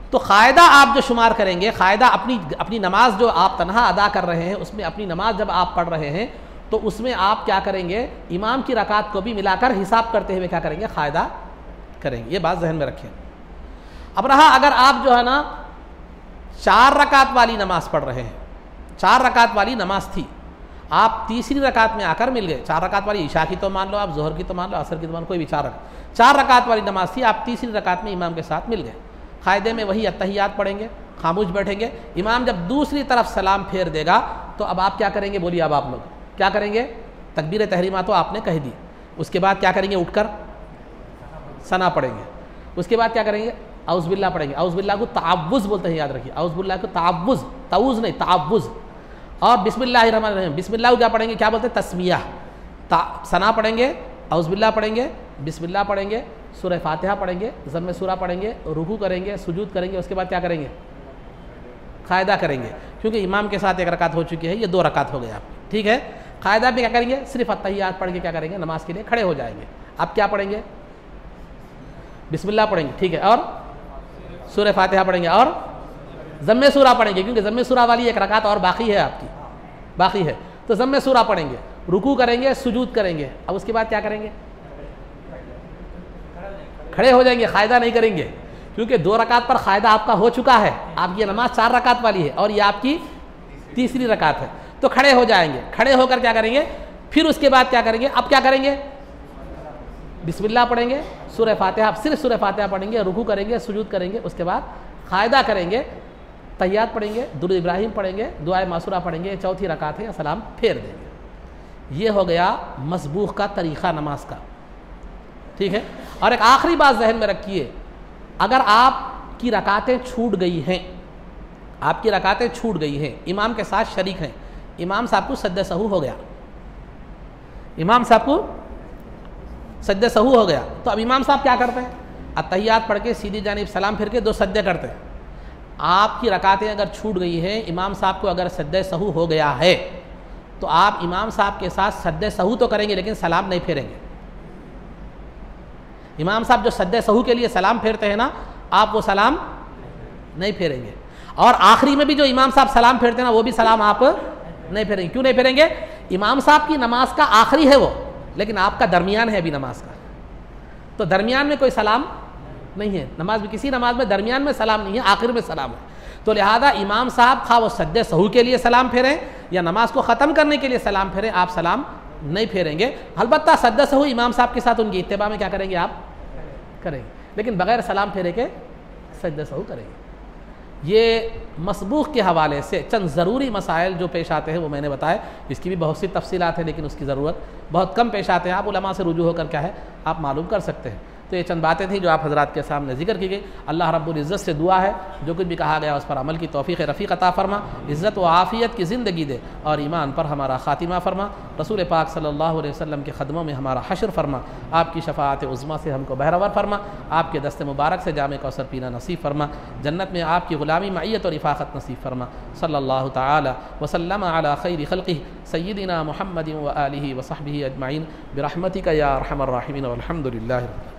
तो कायदा आप जो शुमार करेंगे, कायदा अपनी नमाज जो आप तन्हा अदा कर रहे हैं उसमें अपनी नमाज जब आप पढ़ रहे हैं तो उसमें आप क्या करेंगे, इमाम की रकात को भी मिलाकर हिसाब करते हुए क्या करेंगे, कायदा करेंगे। ये बात जहन में रखें। अब रहा अगर आप जो है ना 4 रकात वाली नमाज पढ़ रहे हैं, 4 रकात वाली नमाज थी, आप तीसरी रकात में आकर मिल गए। 4 रकात वाली ईशा की तो मान लो, आप जोहर की तो मान लो, असर की तो मान लो, कोई भी 4 रकात वाली नमाज थी, आप तीसरी रकात में इमाम के साथ मिल गए। कायदे में वही अत्तहियात पढ़ेंगे, खामोश बैठेंगे। इमाम जब दूसरी तरफ सलाम फेर देगा तो अब आप क्या करेंगे बोलिए? अब आप लोग क्या करेंगे? तकबीर तहरीमा तो आपने कह दी, उसके बाद क्या करेंगे, उठकर सना पढ़ेंगे। उसके बाद क्या करेंगे, औज़ बिल्लाह पढ़ेंगे। औज़ बिल्लाह को तावुज़ बोलते हैं, याद रखिए। औज़ बिल्लाह को तावुज़, तावुज़ नहीं तावुज़। और बिस्मिल्लाहिर्रहमानिर्रहीम, बिस्मिल्लाह को क्या पढ़ेंगे, क्या बोलते हैं, तस्मिया। सना पढ़ेंगे, औज़ बिल्लाह पढ़ेंगे, बिस्मिल्लाह पढ़ेंगे, सूरह फातिहा पढ़ेंगे, ज़म्मे सूरा पढ़ेंगे, रुकू करेंगे, सुजूद करेंगे। उसके बाद क्या करेंगे, कायदा करेंगे। क्योंकि इमाम के साथ 1 रकात हो चुकी है, ये 2 रकात हो गए आपकी, ठीक है। कायदा में क्या करेंगे, सिर्फ अत्तहियात पढ़ के क्या करेंगे, नमाज के लिए खड़े हो जाएंगे। अब क्या पढ़ेंगे, बिस्मिल्लाह पढ़ेंगे, ठीक है, और सूरह फातिहा पढ़ेंगे और ज़म्मे सूरा पढ़ेंगे, क्योंकि ज़म्मे सूरा वाली एक रकात और बाकी है आपकी, बाकी है, तो ज़म्मे सूरा पढ़ेंगे, रुकू करेंगे, सुजूद करेंगे, अब उसके बाद क्या करेंगे? खड़े हो जाएंगे, कायदा नहीं करेंगे, क्योंकि 2 रकात पर कायदा आपका हो चुका है। आपकी नमाज 4 रकात वाली है और ये आपकी तीसरी रकात है, तो खड़े हो जाएंगे। खड़े होकर क्या करेंगे? फिर उसके बाद क्या करेंगे? अब क्या करेंगे? बिस्मिल्लाह पढ़ेंगे, सूरह फातिहा, सिर्फ सूरह फातिहा पढ़ेंगे, रुकू करेंगे, सुजूद करेंगे, उसके बाद कायदा करेंगे, तहियात पढ़ेंगे, दुरूद इब्राहिम पढ़ेंगे, दुआए मासूरा पढ़ेंगे, चौथी रकात है, सलाम फेर देंगे। ये हो गया मसबूह का तरीक़ा नमाज का, ठीक है। और एक आखिरी बात जहन में रखिए, अगर आपकी रकातें छूट गई हैं, आपकी रकातें छूट गई हैं, इमाम के साथ शरीक हैं, इमाम साहब को सज्दे सहू हो गया, इमाम साहब को सज्दे सहू हो गया, तो अब इमाम साहब क्या करते हैं? अत्तहियात पढ़ के सीधी जानिब सलाम फिर के 2 सज्दे करते हैं। आपकी रकातें अगर छूट गई हैं, इमाम साहब को अगर सज्दे सहू हो गया है, तो आप इमाम साहब के साथ सज्दे सहू तो करेंगे लेकिन सलाम नहीं फेरेंगे। इमाम साहब जो सज्दे सहू के लिए सलाम फेरते हैं ना, आप वो सलाम नहीं फेरेंगे। और आखिरी में भी जो इमाम साहब सलाम फेरते हैं ना, वो भी सलाम आप नहीं फेरेंगे। क्यों नहीं फेरेंगे? इमाम साहब की नमाज का आखिरी है वो, लेकिन आपका दरमियान है अभी नमाज का, तो दरमियान में कोई सलाम नहीं है। नमाज में, किसी नमाज में दरमियान में सलाम नहीं है, आखिर में सलाम है। तो लिहाजा इमाम साहब खा वो सज्दे सहू के लिए सलाम फेरें या नमाज को ख़त्म करने के लिए सलाम फेरें, आप सलाम नहीं फेरेंगे। अलबत्ता सज्दे सहू इमाम साहब के साथ उनकी इत्तिबा में क्या करेंगे? आप करेंगे, लेकिन बगैर सलाम फेरे के सज्दे सहू करेंगे। ये मसबूह के हवाले से चंद ज़रूरी मसाइल जो पेश आते हैं वो मैंने बताए। इसकी भी बहुत सी तफसीलात है, लेकिन उसकी ज़रूरत बहुत कम पेश आते हैं। आप उलमा से रुजू होकर क्या है आप मालूम कर सकते हैं। तो ये चंद बातें थी जो आप हज़रात के सामने जिक्र की गई। अल्लाह रब्बुल इज़्ज़त से दुआ है जो कुछ भी कहा गया उस पर अमल की तौफ़ीक़ रफ़ीक़ अता फ़रमा, इज़्ज़त व आफ़ियत की ज़िंदगी दे और ईमान पर हमारा ख़ातिमा फ़रमा। रसूल पाक सल्लल्लाहु अलैहि वसल्लम के ख़दमों में हमारा हश्र फ़रमा। आपकी शफ़ाअत उज़्मा से हमको बहरवर फ़रमा। आपके दस्ते मुबारक से जामे कौसर पीना नसीब फ़रमा। जन्नत में आपकी ग़ुलामी मईयत और इफ़ाक़त नसीब फ़रमा। सल्लल्लाहु तआला वसल्लम अला खैरि ख़ल्क़िही सय्यिदिना मुहम्मदिन व आलिहि व सहबिही अजमईन बिरहमतिका या अरहमर राहिमीन वल्हम्दुलिल्लाहि।